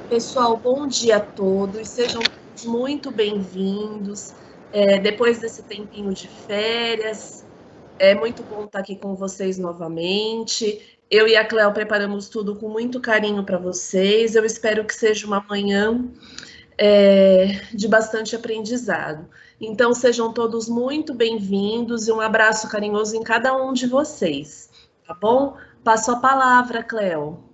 Pessoal, bom dia a todos, sejam muito bem-vindos. Depois desse tempinho de férias, é muito bom estar aqui com vocês novamente. Eu e a Cléo preparamos tudo com muito carinho para vocês. Eu espero que seja uma manhã de bastante aprendizado. Então, sejam todos muito bem-vindos e um abraço carinhoso em cada um de vocês, tá bom? Passo a palavra, Cléo.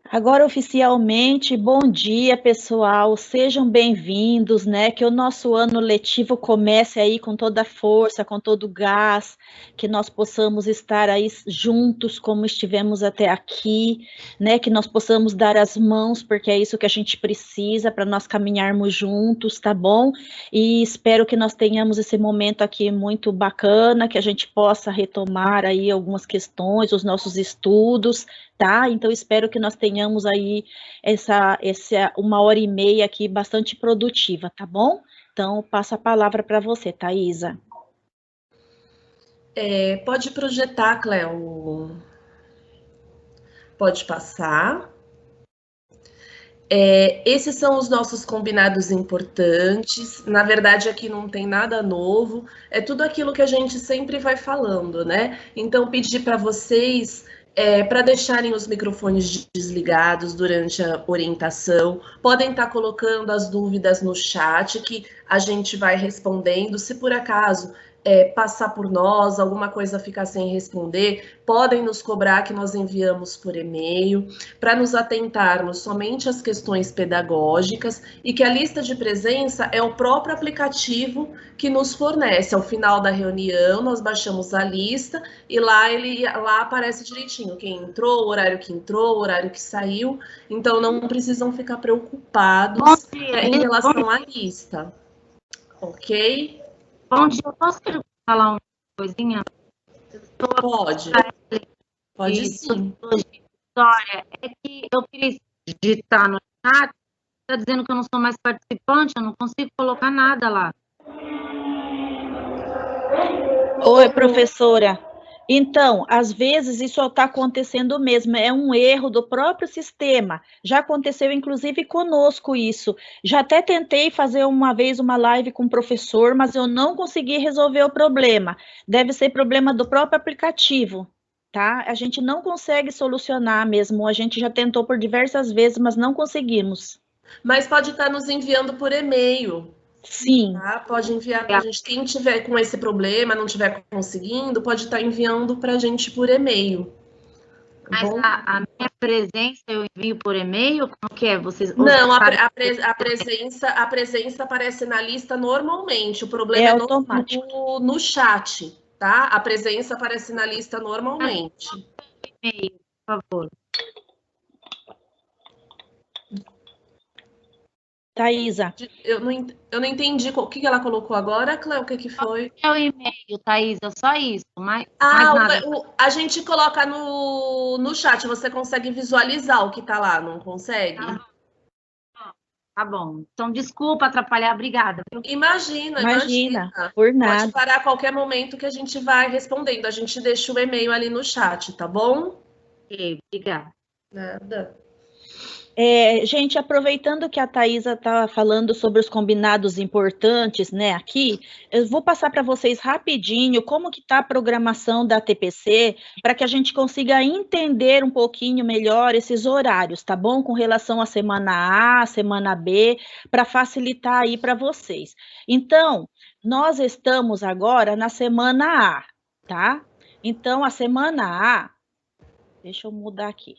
Agora, oficialmente, bom dia, pessoal. Sejam bem-vindos, né? Que o nosso ano letivo comece aí com toda a força, com todo o gás, que nós possamos estar aí juntos como estivemos até aqui, né? Que nós possamos dar as mãos, porque é isso que a gente precisa para nós caminharmos juntos, tá bom? E espero que nós tenhamos esse momento aqui muito bacana, que a gente possa retomar aí algumas questões, os nossos estudos, tá? Então, espero que nós tenhamos aí essa 1h30 aqui bastante produtiva, tá bom? Então, passo a palavra para você, Thaisa. Pode projetar, Cléo. Pode passar. Esses são os nossos combinados importantes. Na verdade, aqui não tem nada novo. É tudo aquilo que a gente sempre vai falando, né? Então, pedir para vocês para deixarem os microfones desligados durante a orientação. Podem estar colocando as dúvidas no chat que a gente vai respondendo. Se por acaso passar por nós, alguma coisa ficar sem responder, podem nos cobrar que nós enviamos por e-mail, para nos atentarmos somente às questões pedagógicas e que a lista de presença é o próprio aplicativo que nos fornece. Ao final da reunião, nós baixamos a lista e lá aparece direitinho quem entrou, o horário que entrou, o horário que saiu. Então, não precisam ficar preocupados em relação à lista. Ok? Bom dia, eu posso falar uma coisinha? Pode sim. História é que eu queria digitar no chat, está dizendo que eu não sou mais participante, eu não consigo colocar nada lá. Oi, professora. Então, às vezes isso está acontecendo mesmo, é um erro do próprio sistema. Já aconteceu, inclusive, conosco isso. Já até tentei fazer uma vez uma live com o professor, mas eu não consegui resolver o problema. Deve ser problema do próprio aplicativo, tá? A gente não consegue solucionar mesmo. A gente já tentou por diversas vezes, mas não conseguimos. Mas pode estar nos enviando por e-mail. Sim. Tá? Pode enviar para a gente. Quem tiver com esse problema, não tiver conseguindo, pode estar enviando para a gente por e-mail. Mas a minha presença eu envio por e-mail? Como que é? Não, a presença aparece na lista normalmente. O problema é no chat, tá? A presença aparece na lista normalmente. E-mail, por favor. Thaisa. Eu não entendi o que ela colocou agora, Cléo, o que foi? É o e-mail, Thaisa, só isso. Mais nada. A gente coloca no chat, você consegue visualizar o que tá lá, não consegue? Tá bom. Então, desculpa atrapalhar, obrigada. Imagina. Por nada. Pode parar a qualquer momento que a gente vai respondendo. A gente deixa o e-mail ali no chat, tá bom? Ok, obrigada. Nada. Gente, aproveitando que a Thaisa está falando sobre os combinados importantes, né, aqui, eu vou passar para vocês rapidinho como que está a programação da TPC, para que a gente consiga entender um pouquinho melhor esses horários, tá bom? Com relação à semana A, semana B, para facilitar aí para vocês. Então, nós estamos agora na semana A, tá? Então, a semana A, deixa eu mudar aqui.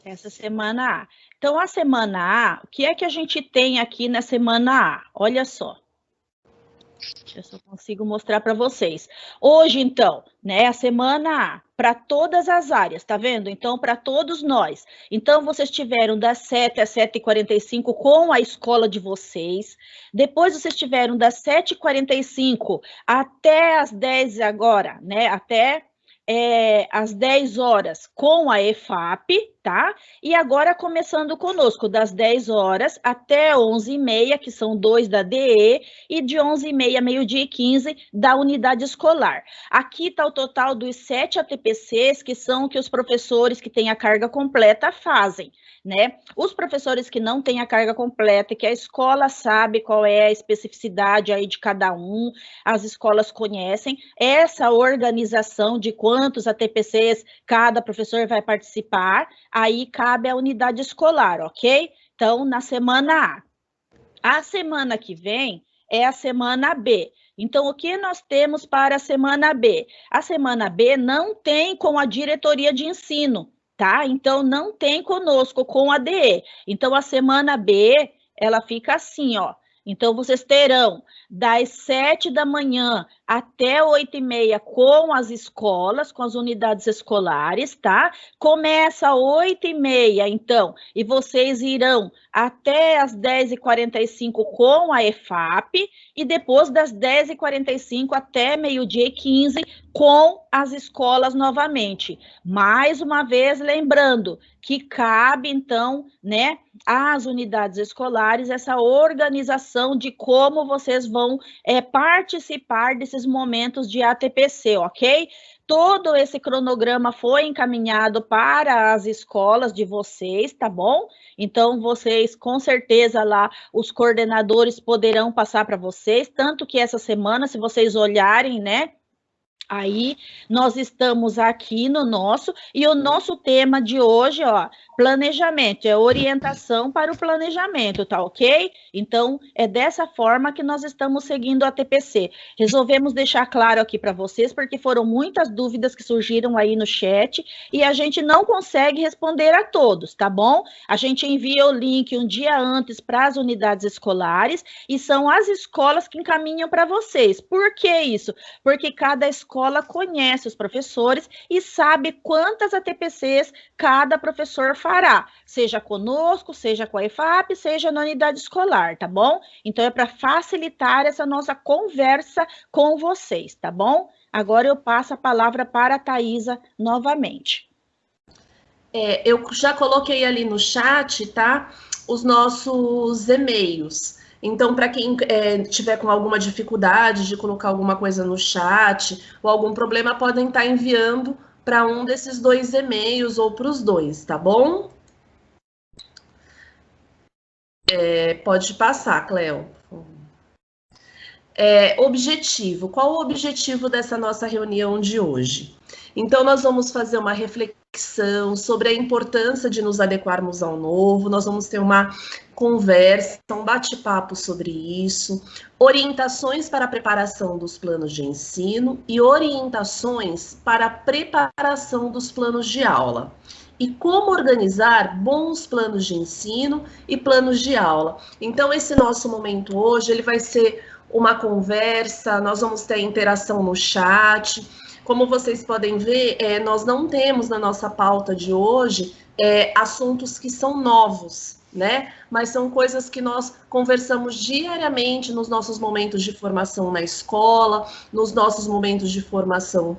Essa semana A. Então, a semana A, o que é que a gente tem aqui na semana A? Olha só. Deixa eu ver se eu consigo mostrar para vocês. Hoje, então, né, a semana A, para todas as áreas, tá vendo? Então, para todos nós. Então, vocês tiveram das 7 às 7h45 com a escola de vocês. Depois, vocês tiveram das 7h45 até as 10 agora, né? Até às 10 horas com a EFAP, tá? E agora começando conosco, das 10 horas até 11h30, que são 2 da DE, e de 11h30 a meio-dia e 15 da unidade escolar. Aqui está o total dos 7 ATPCs, que são o que os professores que têm a carga completa fazem, né? Os professores que não têm a carga completa, que a escola sabe qual é a especificidade aí de cada um, as escolas conhecem, essa organização de quantos ATPCs cada professor vai participar, aí cabe à unidade escolar, ok? Então, na semana A. A semana que vem é a semana B. Então, o que nós temos para a semana B? A semana B não tem com a diretoria de ensino, tá? Então, não tem conosco, com a DE. Então, a semana B, ela fica assim, ó. Então, vocês terão das 7 da manhã até 8h30 com as escolas, com as unidades escolares, tá? Começa às 8h30, então, e vocês irão até as 10h45 com a EFAP, e depois das 10h45 até meio-dia e 15 com as escolas novamente. Mais uma vez, lembrando que cabe, então, né, às unidades escolares essa organização de como vocês vão participar desses momentos de ATPC, ok? Todo esse cronograma foi encaminhado para as escolas de vocês, tá bom? Então, vocês, com certeza, lá, os coordenadores poderão passar para vocês, tanto que essa semana, se vocês olharem, né, aí nós estamos aqui no nosso, e o nosso tema de hoje, ó, planejamento, é orientação para o planejamento, tá ok? Então, é dessa forma que nós estamos seguindo a TPC. Resolvemos deixar claro aqui para vocês, porque foram muitas dúvidas que surgiram aí no chat, e a gente não consegue responder a todos, tá bom? A gente envia o link um dia antes para as unidades escolares, e são as escolas que encaminham para vocês. Por que isso? Porque cada escola conhece os professores e sabe quantas ATPCs cada professor fará, seja conosco, seja com a EFAP, seja na unidade escolar, tá bom? Então, é para facilitar essa nossa conversa com vocês, tá bom? Agora eu passo a palavra para a Thaisa novamente. Eu já coloquei ali no chat, tá? Os nossos e-mails. Então, para quem tiver com alguma dificuldade de colocar alguma coisa no chat ou algum problema, podem estar enviando para um desses 2 e-mails ou para os 2, tá bom? Pode passar, Cleo. Objetivo. Qual o objetivo dessa nossa reunião de hoje? Então, nós vamos fazer uma reflexão sobre a importância de nos adequarmos ao novo, nós vamos ter uma conversa, um bate-papo sobre isso, orientações para a preparação dos planos de ensino e orientações para a preparação dos planos de aula. E como organizar bons planos de ensino e planos de aula. Então, esse nosso momento hoje, ele vai ser uma conversa, nós vamos ter interação no chat. Como vocês podem ver, nós não temos na nossa pauta de hoje assuntos que são novos, né? Mas são coisas que nós conversamos diariamente nos nossos momentos de formação na escola, nos nossos momentos de formação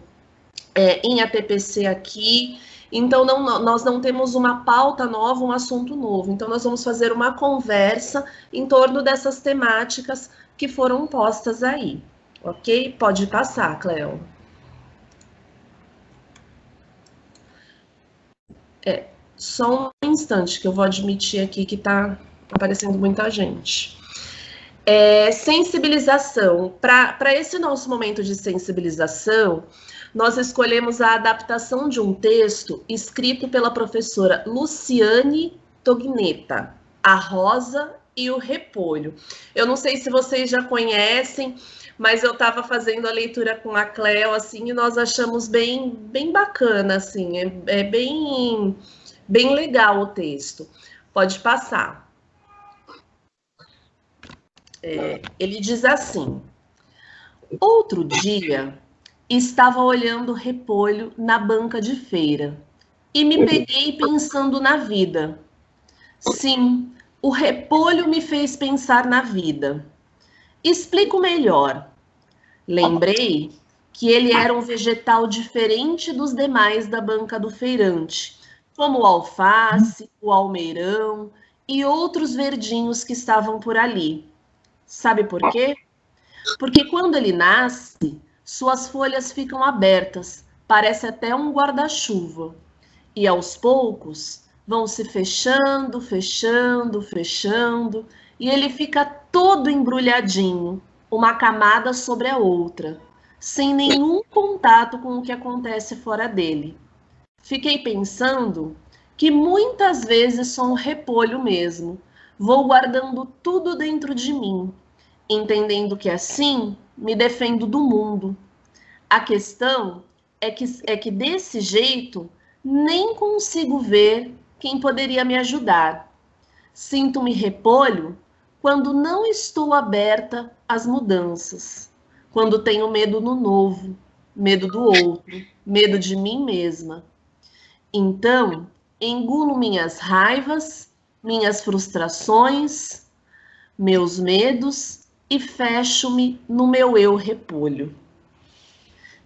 em ATPC aqui. Então, nós não temos uma pauta nova, um assunto novo. Então, nós vamos fazer uma conversa em torno dessas temáticas que foram postas aí, ok? Pode passar, Cleo. Só um instante que eu vou admitir aqui que está aparecendo muita gente. Sensibilização. Para esse nosso momento de sensibilização, nós escolhemos a adaptação de um texto escrito pela professora Luciane Tognetta, A Rosa e o Repolho. Eu não sei se vocês já conhecem, mas eu estava fazendo a leitura com a Cleo, assim, e nós achamos bem bacana, assim, bem legal o texto. Pode passar. Ele diz assim: outro dia, estava olhando repolho na banca de feira e me peguei pensando na vida. Sim, o repolho me fez pensar na vida. Explico melhor. Lembrei que ele era um vegetal diferente dos demais da banca do feirante, como o alface, o almeirão e outros verdinhos que estavam por ali. Sabe por quê? Porque quando ele nasce, suas folhas ficam abertas, parece até um guarda-chuva. E aos poucos vão se fechando, fechando, fechando, e ele fica todo embrulhadinho, uma camada sobre a outra, sem nenhum contato com o que acontece fora dele. Fiquei pensando que muitas vezes sou um repolho mesmo. Vou guardando tudo dentro de mim, entendendo que assim me defendo do mundo. A questão é que desse jeito nem consigo ver quem poderia me ajudar. Sinto-me repolho quando não estou aberta às mudanças, quando tenho medo do novo, medo do outro, medo de mim mesma. Então, engulo minhas raivas, minhas frustrações, meus medos e fecho-me no meu eu repolho.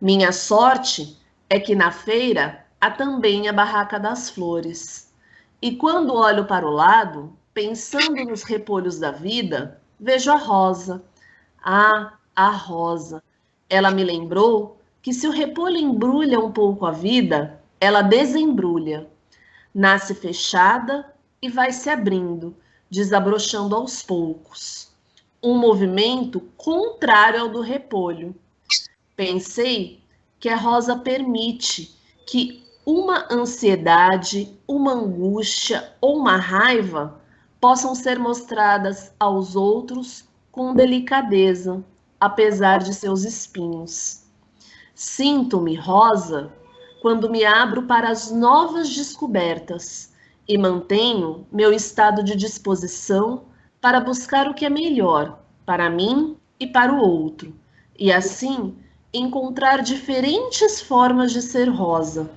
Minha sorte é que na feira há também a barraca das flores. E quando olho para o lado, pensando nos repolhos da vida, vejo a rosa. Ah, a rosa. Ela me lembrou que se o repolho embrulha um pouco a vida, ela desembrulha. Nasce fechada e vai se abrindo, desabrochando aos poucos. Um movimento contrário ao do repolho. Pensei que a rosa permite que uma ansiedade, uma angústia ou uma raiva possam ser mostradas aos outros com delicadeza, apesar de seus espinhos. Sinto-me rosa quando me abro para as novas descobertas e mantenho meu estado de disposição para buscar o que é melhor para mim e para o outro, e assim encontrar diferentes formas de ser rosa.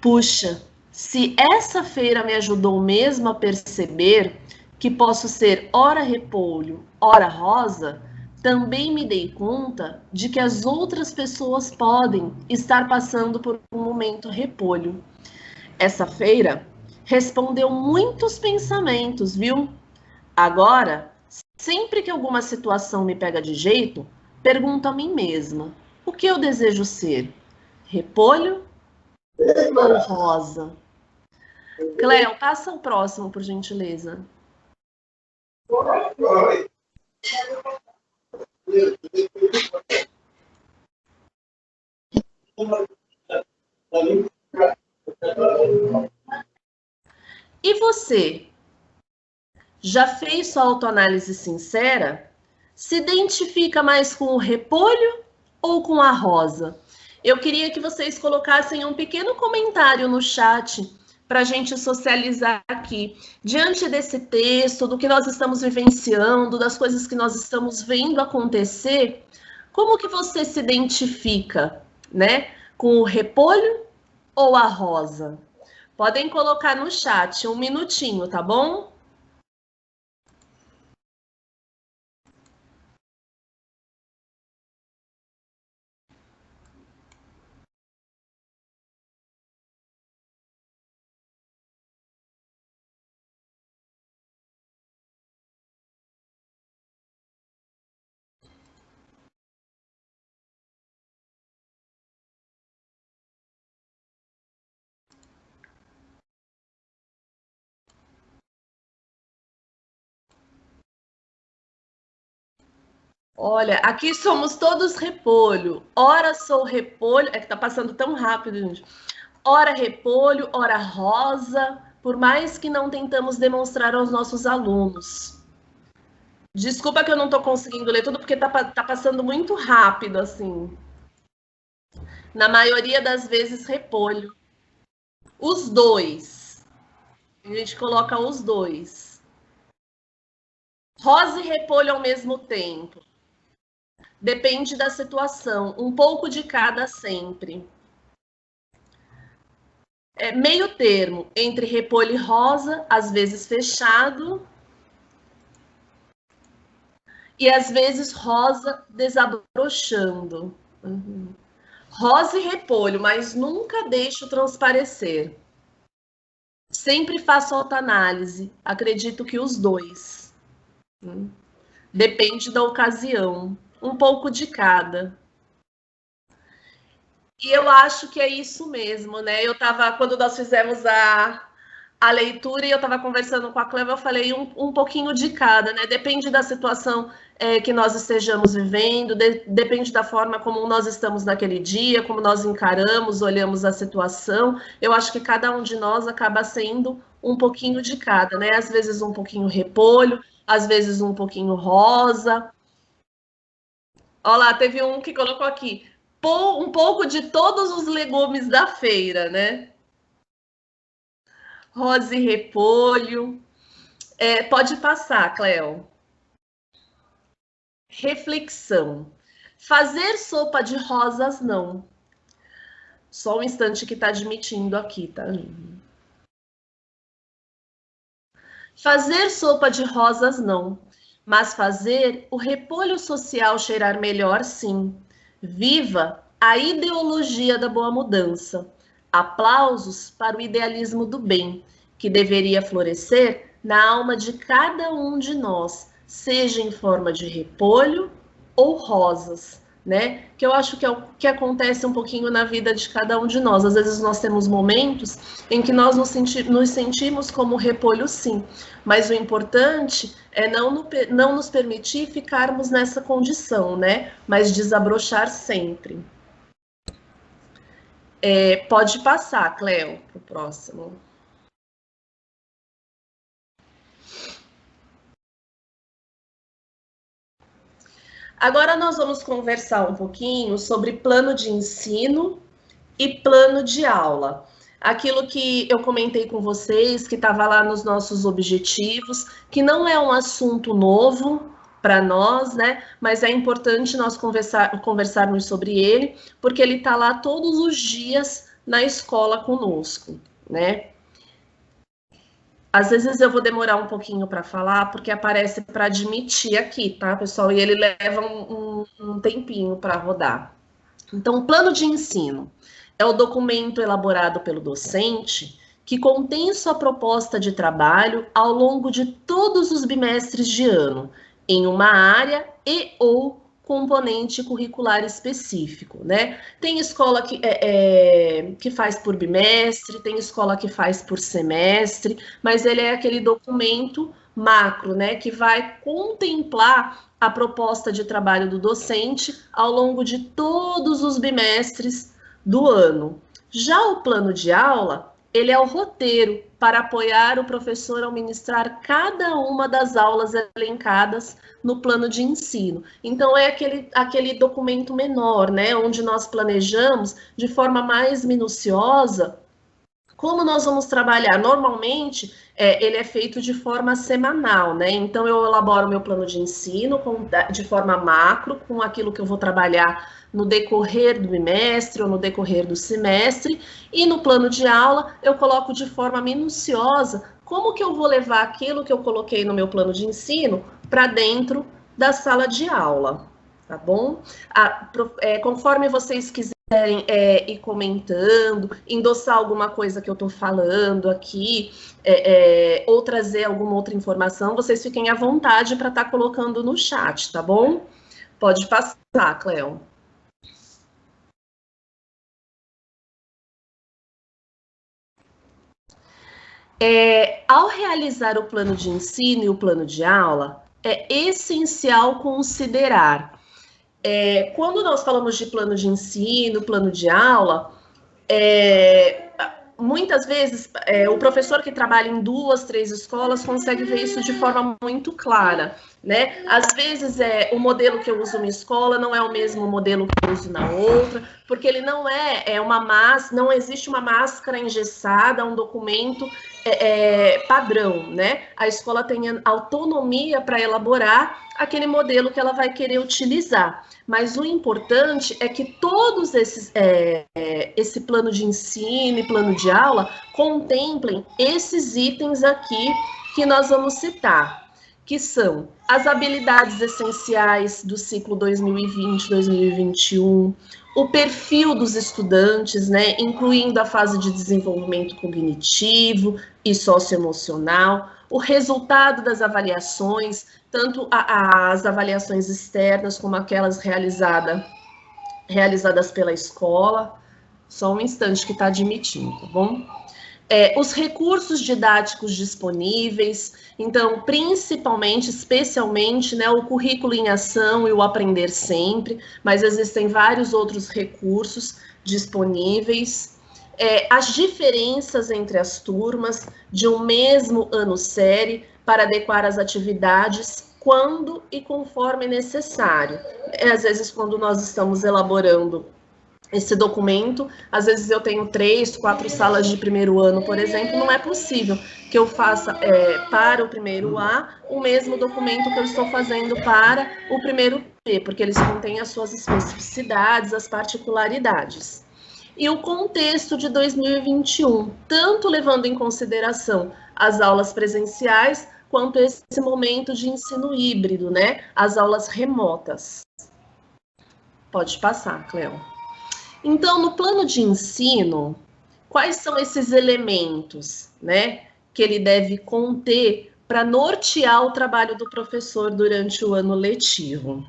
Puxa, se essa feira me ajudou mesmo a perceber que posso ser ora repolho, ora rosa, também me dei conta de que as outras pessoas podem estar passando por um momento repolho. Essa feira respondeu muitos pensamentos, viu? Agora, sempre que alguma situação me pega de jeito, pergunto a mim mesma: o que eu desejo ser? Repolho ou rosa? Cléo, passa o próximo, por gentileza. E você? Já fez sua autoanálise sincera? Se identifica mais com o repolho ou com a rosa? Eu queria que vocês colocassem um pequeno comentário no chat para a gente socializar aqui. Diante desse texto, do que nós estamos vivenciando, das coisas que nós estamos vendo acontecer, como que você se identifica, né? Com o repolho ou a rosa? Podem colocar no chat, um minutinho, tá bom? Olha, aqui somos todos repolho. Ora sou repolho, é que tá passando tão rápido, gente. Ora repolho, ora rosa, por mais que não tentamos demonstrar aos nossos alunos. Desculpa que eu não tô conseguindo ler tudo, porque tá passando muito rápido, assim. Na maioria das vezes, repolho. Os dois. A gente coloca os dois. Rosa e repolho ao mesmo tempo. Depende da situação, um pouco de cada sempre. É meio termo entre repolho e rosa, às vezes fechado, e às vezes rosa desabrochando. Rosa e repolho, mas nunca deixo transparecer. Sempre faço autoanálise, acredito que os dois. Depende da ocasião, um pouco de cada. E eu acho que é isso mesmo, né? Quando nós fizemos a leitura e eu estava conversando com a Cleva, eu falei um pouquinho de cada, né? Depende da situação que nós estejamos vivendo, depende da forma como nós estamos naquele dia, como nós encaramos, olhamos a situação. Eu acho que cada um de nós acaba sendo um pouquinho de cada, né? Às vezes um pouquinho repolho, às vezes um pouquinho rosa. Olha lá, teve um que colocou aqui, um pouco de todos os legumes da feira, né? Rosa e repolho. Pode passar, Cleo. Reflexão. Fazer sopa de rosas, não. Só um instante que está admitindo aqui, tá? Fazer sopa de rosas, não. Mas fazer o repolho social cheirar melhor, sim. Viva a ideologia da boa mudança. Aplausos para o idealismo do bem, que deveria florescer na alma de cada um de nós, seja em forma de repolho ou rosas, né? Que eu acho que é o que acontece um pouquinho na vida de cada um de nós. Às vezes nós temos momentos em que nós nos sentimos como repolho, sim, mas o importante é não nos permitir ficarmos nessa condição, né? Mas desabrochar sempre. Pode passar, Cleo, para o próximo. Agora nós vamos conversar um pouquinho sobre plano de ensino e plano de aula. Aquilo que eu comentei com vocês, que estava lá nos nossos objetivos, que não é um assunto novo para nós, né? Mas é importante nós conversarmos sobre ele, porque ele está lá todos os dias na escola conosco, né? Às vezes eu vou demorar um pouquinho para falar, porque aparece para admitir aqui, tá, pessoal? E ele leva um tempinho para rodar. Então, o plano de ensino é o documento elaborado pelo docente que contém sua proposta de trabalho ao longo de todos os bimestres de ano, em uma área e ou componente curricular específico, né? Tem escola que faz por bimestre, tem escola que faz por semestre, mas ele é aquele documento macro, né? Que vai contemplar a proposta de trabalho do docente ao longo de todos os bimestres do ano. Já o plano de aula, ele é o roteiro para apoiar o professor ao ministrar cada uma das aulas elencadas no plano de ensino. Então, é aquele documento menor, né, onde nós planejamos de forma mais minuciosa como nós vamos trabalhar. Normalmente, ele é feito de forma semanal, né? Então, eu elaboro meu plano de ensino de forma macro, com aquilo que eu vou trabalhar no decorrer do bimestre ou no decorrer do semestre, e no plano de aula eu coloco de forma minuciosa como que eu vou levar aquilo que eu coloquei no meu plano de ensino para dentro da sala de aula, tá bom? Conforme vocês quiserem ir comentando, endossar alguma coisa que eu estou falando aqui, ou trazer alguma outra informação, vocês fiquem à vontade para estar colocando no chat, tá bom? Pode passar, Cleo. Ao realizar o plano de ensino e o plano de aula, é essencial considerar. Quando nós falamos de plano de ensino, plano de aula, muitas vezes o professor que trabalha em 2, 3 escolas consegue ver isso de forma muito clara, né? Às vezes o modelo que eu uso na escola não é o mesmo modelo que eu uso na outra, porque ele não não existe uma máscara engessada, um documento padrão, né? A escola tem autonomia para elaborar aquele modelo que ela vai querer utilizar. Mas o importante é que todos esse plano de ensino e plano de aula contemplem esses itens aqui que nós vamos citar. que são as habilidades essenciais do ciclo 2020-2021, o perfil dos estudantes, né, incluindo a fase de desenvolvimento cognitivo e socioemocional, o resultado das avaliações, tanto as avaliações externas como aquelas realizadas pela escola. Só um instante que está admitindo, tá bom? Os recursos didáticos disponíveis, então, principalmente, especialmente, né, o currículo em ação e o aprender sempre, mas existem vários outros recursos disponíveis. As diferenças entre as turmas de um mesmo ano série para adequar as atividades quando e conforme necessário. Às vezes, quando nós estamos elaborando esse documento, às vezes eu tenho 3, 4 salas de primeiro ano, por exemplo, não é possível que eu faça para o primeiro A o mesmo documento que eu estou fazendo para o primeiro B, porque eles contêm as suas especificidades, as particularidades. E o contexto de 2021, tanto levando em consideração as aulas presenciais, quanto esse momento de ensino híbrido, né? As aulas remotas. Pode passar, Cleo. Então, no plano de ensino, quais são esses elementos, né, que ele deve conter para nortear o trabalho do professor durante o ano letivo?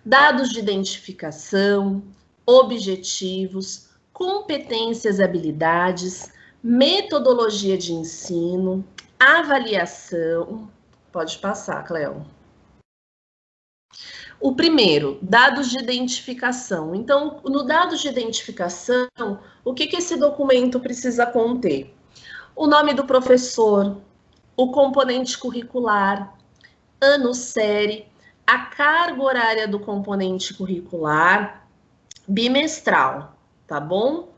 Dados de identificação, objetivos, competências e habilidades, metodologia de ensino, avaliação. Pode passar, Cleo. O primeiro, dados de identificação. Então, no dados de identificação, o que esse documento precisa conter? O nome do professor, o componente curricular, ano série, a carga horária do componente curricular, bimestral, tá bom?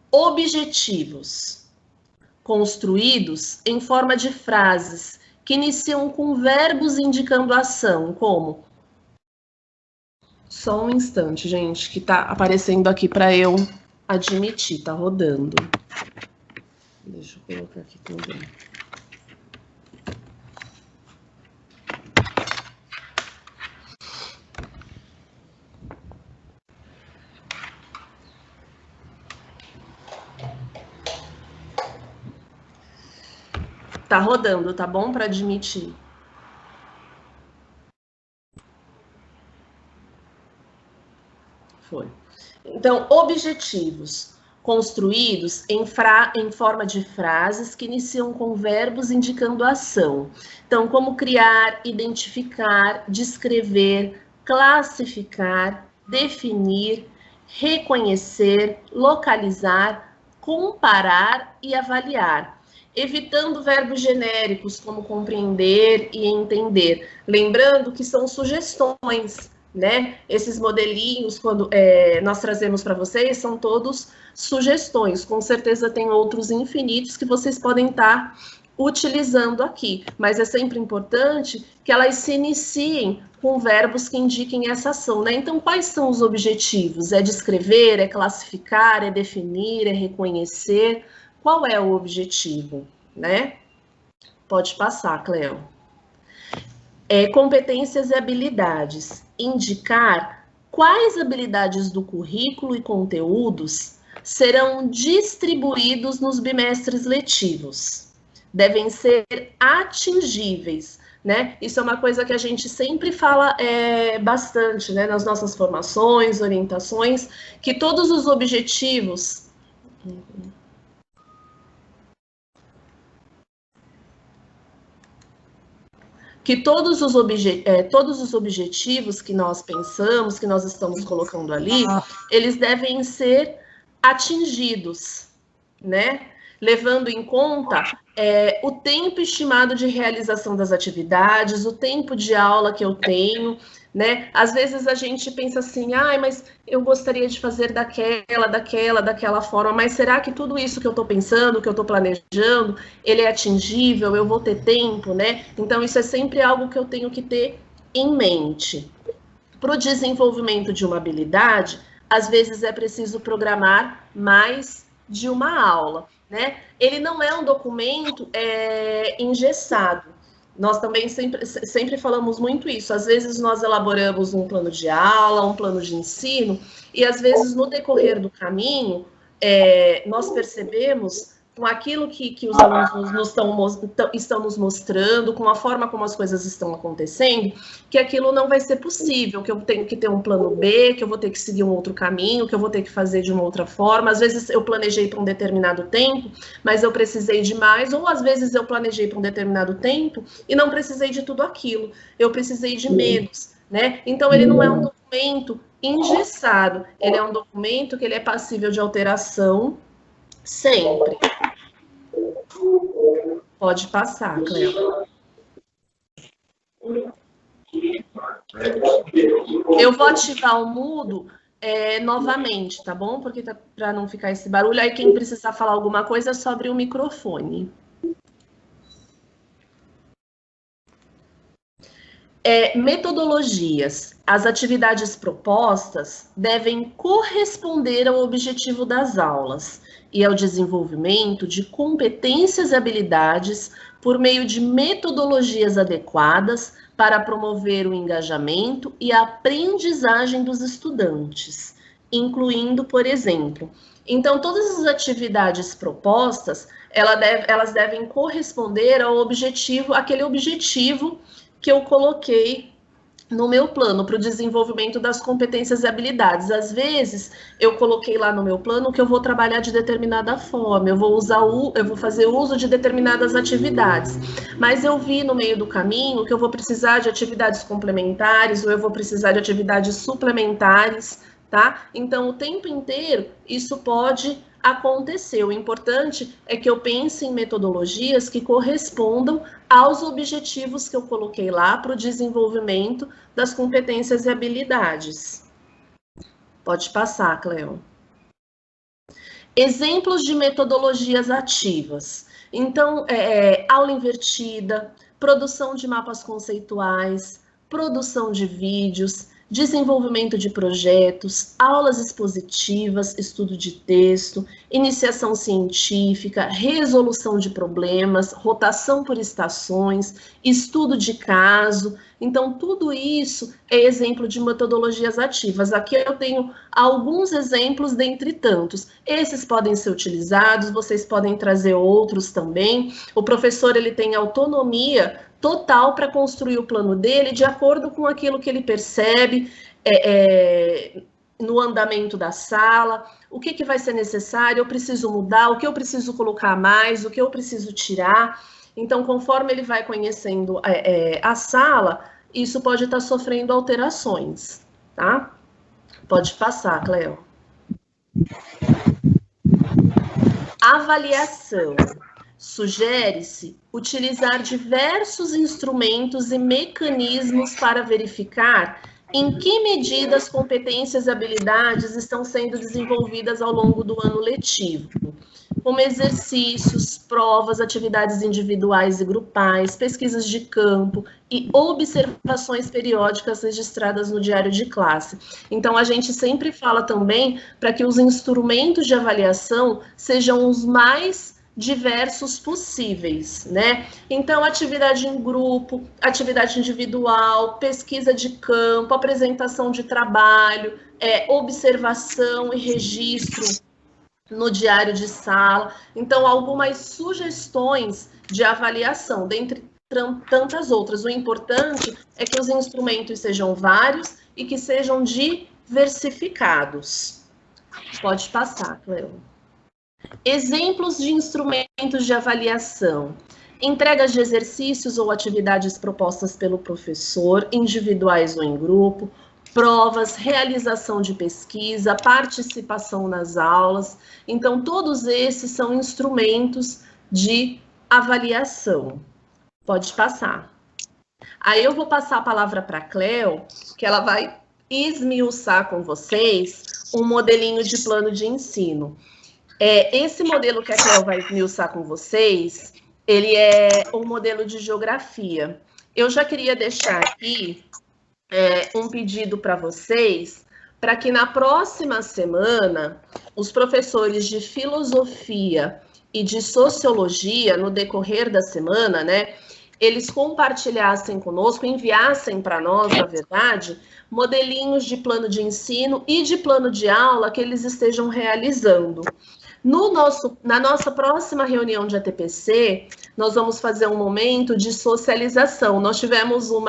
Objetivos, construídos em forma de frases que iniciam com verbos indicando ação, como... Só um instante, gente, que tá aparecendo aqui para eu admitir, tá rodando. Deixa eu colocar aqui também. Tá rodando, tá bom? Para admitir. Foi. Então, objetivos construídos em forma de frases que iniciam com verbos indicando ação. Então, como criar, identificar, descrever, classificar, definir, reconhecer, localizar, comparar e avaliar, evitando verbos genéricos como compreender e entender. Lembrando que são sugestões, né? Esses modelinhos, quando nós trazemos para vocês, são todos sugestões. Com certeza tem outros infinitos que vocês podem estar utilizando aqui, mas é sempre importante que elas se iniciem com verbos que indiquem essa ação, né? Então, quais são os objetivos? É descrever, é classificar, é definir, é reconhecer. Qual é o objetivo, né? Pode passar, Cleo. Competências e habilidades. Indicar quais habilidades do currículo e conteúdos serão distribuídos nos bimestres letivos. Devem ser atingíveis, né? Isso é uma coisa que a gente sempre fala bastante, né? Nas nossas formações, orientações, que todos os objetivos... que todos os objetivos que nós pensamos, que nós estamos colocando ali, eles devem ser atingidos, né? Levando em conta o tempo estimado de realização das atividades, o tempo de aula que eu tenho, né? Às vezes a gente pensa assim, mas eu gostaria de fazer daquela forma, mas será que tudo isso que eu estou pensando, que eu estou planejando, ele é atingível, eu vou ter tempo, né? Então, isso é sempre algo que eu tenho que ter em mente. Para o desenvolvimento de uma habilidade, às vezes é preciso programar mais de uma aula, né? Ele não é um documento engessado, Nós também sempre falamos muito isso. Às vezes nós elaboramos um plano de aula, um plano de ensino, e às vezes no decorrer do caminho, nós percebemos com aquilo que os alunos estão nos mostrando, com a forma como as coisas estão acontecendo, que aquilo não vai ser possível, que eu tenho que ter um plano B, que eu vou ter que seguir um outro caminho, que eu vou ter que fazer de uma outra forma. Às vezes eu planejei para um determinado tempo, mas eu precisei de mais, ou às vezes eu planejei para um determinado tempo e não precisei de tudo aquilo, eu precisei de menos, né? Então ele não é um documento engessado, ele é um documento que ele é passível de alteração sempre. Pode passar, Cleo. Eu vou ativar o mudo novamente, tá bom? Porque para não ficar esse barulho, aí quem precisar falar alguma coisa, só abrir o microfone. Metodologias. As atividades propostas devem corresponder ao objetivo das aulas e ao desenvolvimento de competências e habilidades por meio de metodologias adequadas para promover o engajamento e a aprendizagem dos estudantes, incluindo, por exemplo, então todas as atividades propostas, elas devem corresponder ao objetivo, aquele objetivo que eu coloquei no meu plano para o desenvolvimento das competências e habilidades. Às vezes, eu coloquei lá no meu plano que eu vou trabalhar de determinada forma, eu vou fazer uso de determinadas atividades, mas eu vi no meio do caminho que eu vou precisar de atividades complementares ou eu vou precisar de atividades suplementares, tá? Então, o tempo inteiro, isso pode acontecer. O importante é que eu pense em metodologias que correspondam aos objetivos que eu coloquei lá para o desenvolvimento das competências e habilidades. Pode passar, Cleo. Exemplos de metodologias ativas. Então, aula invertida, produção de mapas conceituais, produção de vídeos, desenvolvimento de projetos, aulas expositivas, estudo de texto, iniciação científica, resolução de problemas, rotação por estações, estudo de caso. Então, tudo isso é exemplo de metodologias ativas. Aqui eu tenho alguns exemplos dentre tantos. Esses podem ser utilizados, vocês podem trazer outros também. O professor ele tem autonomia total para construir o plano dele de acordo com aquilo que ele percebe no andamento da sala, o que vai ser necessário, eu preciso mudar, o que eu preciso colocar mais, o que eu preciso tirar. Então, conforme ele vai conhecendo a sala, isso pode estar sofrendo alterações, tá? Pode passar, Cleo. Avaliação. Sugere-se utilizar diversos instrumentos e mecanismos para verificar em que medida as competências e habilidades estão sendo desenvolvidas ao longo do ano letivo, como exercícios, provas, atividades individuais e grupais, pesquisas de campo e observações periódicas registradas no diário de classe. Então, a gente sempre fala também para que os instrumentos de avaliação sejam os mais diversos possíveis, né? Então, atividade em grupo, atividade individual, pesquisa de campo, apresentação de trabalho, observação e registro no diário de sala. Então, algumas sugestões de avaliação, dentre tantas outras. O importante é que os instrumentos sejam vários e que sejam diversificados. Pode passar, Cleo. Exemplos de instrumentos de avaliação. Entregas de exercícios ou atividades propostas pelo professor, individuais ou em grupo, provas, realização de pesquisa, participação nas aulas. Então, todos esses são instrumentos de avaliação. Pode passar. Aí eu vou passar a palavra para a Cleo, que ela vai esmiuçar com vocês um modelinho de plano de ensino. Esse modelo que a Cleo vai esmiuçar com vocês, ele é um modelo de geografia. Eu já queria deixar aqui um pedido para vocês, para que na próxima semana, os professores de filosofia e de sociologia, no decorrer da semana, né, eles compartilhassem conosco, enviassem para nós, na verdade, modelinhos de plano de ensino e de plano de aula que eles estejam realizando. Na nossa próxima reunião de ATPC, nós vamos fazer um momento de socialização. Nós tivemos um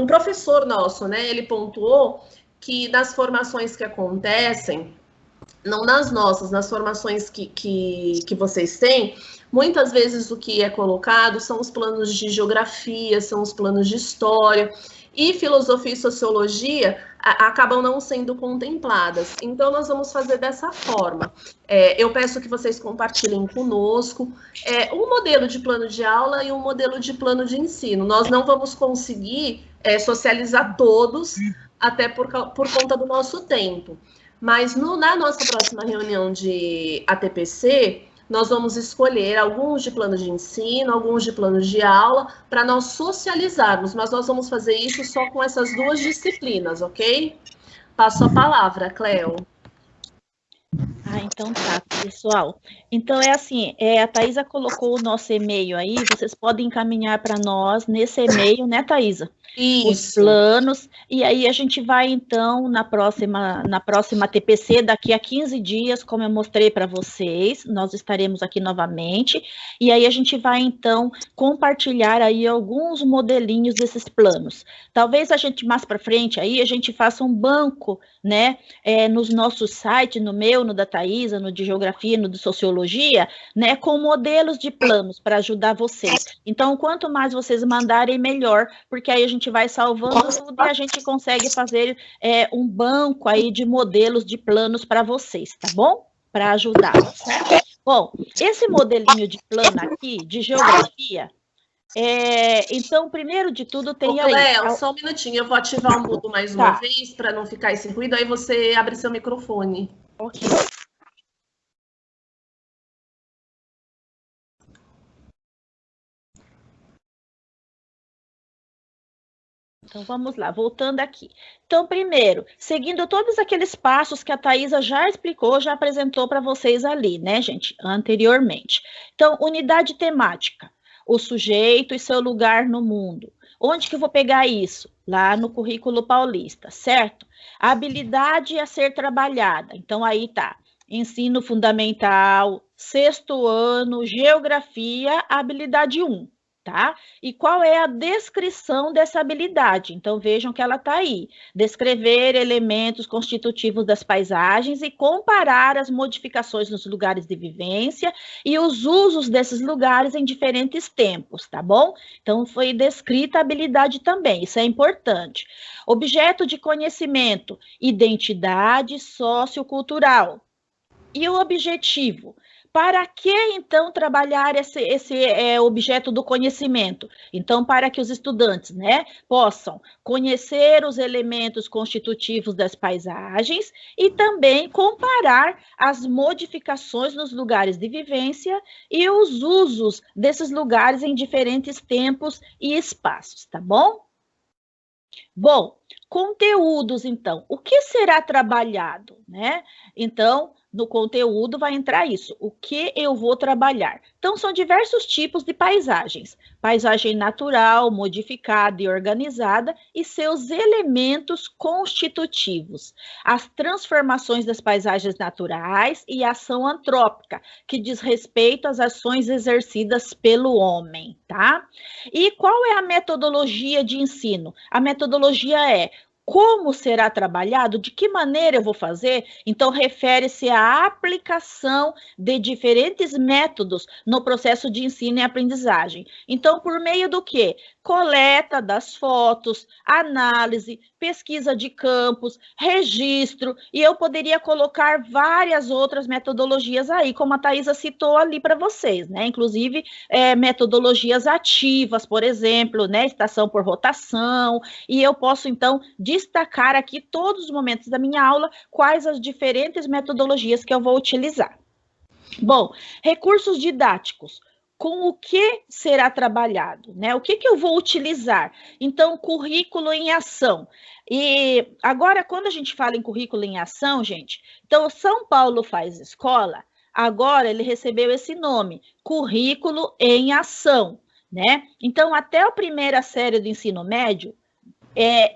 professor nosso, né? Ele pontuou que nas formações que acontecem, não nas nossas, nas formações que vocês têm, muitas vezes o que é colocado são os planos de geografia, são os planos de história, e filosofia e sociologia acabam não sendo contempladas. Então, nós vamos fazer dessa forma. Eu peço que vocês compartilhem conosco um modelo de plano de aula e um modelo de plano de ensino. Nós não vamos conseguir socializar todos, até por conta do nosso tempo. Mas na nossa próxima reunião de ATPC, nós vamos escolher alguns de plano de ensino, alguns de plano de aula, para nós socializarmos, mas nós vamos fazer isso só com essas duas disciplinas, ok? Passo a palavra, Cleo. Então tá, pessoal. Então é assim, a Thaisa colocou o nosso e-mail aí, vocês podem encaminhar para nós nesse e-mail, né, Thaisa? Isso. Os planos, e aí a gente vai então na próxima TPC, daqui a 15 dias, como eu mostrei para vocês, nós estaremos aqui novamente, e aí a gente vai então compartilhar aí alguns modelinhos desses planos. Talvez a gente mais para frente aí a gente faça um banco, né, nos nossos sites, no meu, no da Thaisa, no de Geografia, no de Sociologia, né, com modelos de planos para ajudar vocês. Então, quanto mais vocês mandarem, melhor, porque aí a gente vai salvando tudo e a gente consegue fazer um banco aí de modelos de planos para vocês, tá bom? Para ajudar, certo? Bom, esse modelinho de plano aqui, de geografia, então, primeiro de tudo, tem aí... Léo, só um minutinho, eu vou ativar o mudo mais uma vez, para não ficar esse ruído, aí você abre seu microfone. Ok. Então, vamos lá, voltando aqui. Então, primeiro, seguindo todos aqueles passos que a Thaisa já explicou, já apresentou para vocês ali, né, gente, anteriormente. Então, unidade temática, o sujeito e seu lugar no mundo. Onde que eu vou pegar isso? Lá no currículo paulista, certo? A habilidade a ser trabalhada. Então, aí tá, ensino fundamental, 6º ano, geografia, habilidade 1. Tá? E qual é a descrição dessa habilidade? Então, vejam que ela está aí. Descrever elementos constitutivos das paisagens e comparar as modificações nos lugares de vivência e os usos desses lugares em diferentes tempos, tá bom? Então, foi descrita a habilidade também, isso é importante. Objeto de conhecimento, identidade sociocultural. E o objetivo? Para que, então, trabalhar esse objeto do conhecimento? Então, para que os estudantes, né, possam conhecer os elementos constitutivos das paisagens e também comparar as modificações nos lugares de vivência e os usos desses lugares em diferentes tempos e espaços, tá bom? Bom, conteúdos, então. O que será trabalhado, né? Então, no conteúdo vai entrar isso. O que eu vou trabalhar? Então, são diversos tipos de paisagens. Paisagem natural, modificada e organizada e seus elementos constitutivos. As transformações das paisagens naturais e a ação antrópica, que diz respeito às ações exercidas pelo homem, tá? E qual é a metodologia de ensino? A metodologia é como será trabalhado, de que maneira eu vou fazer, então refere-se à aplicação de diferentes métodos no processo de ensino e aprendizagem. Então, por meio do quê? Coleta das fotos, análise, pesquisa de campos, registro, e eu poderia colocar várias outras metodologias aí, como a Thaisa citou ali para vocês, né? Inclusive, metodologias ativas, por exemplo, né? Estação por rotação, e eu posso, então, destacar aqui todos os momentos da minha aula, quais as diferentes metodologias que eu vou utilizar. Bom, recursos didáticos. Com o que será trabalhado, né? O que eu vou utilizar? Então, currículo em ação. E agora, quando a gente fala em currículo em ação, gente, então, São Paulo faz escola, agora ele recebeu esse nome, Currículo em Ação, né? Então, até a primeira série do ensino médio,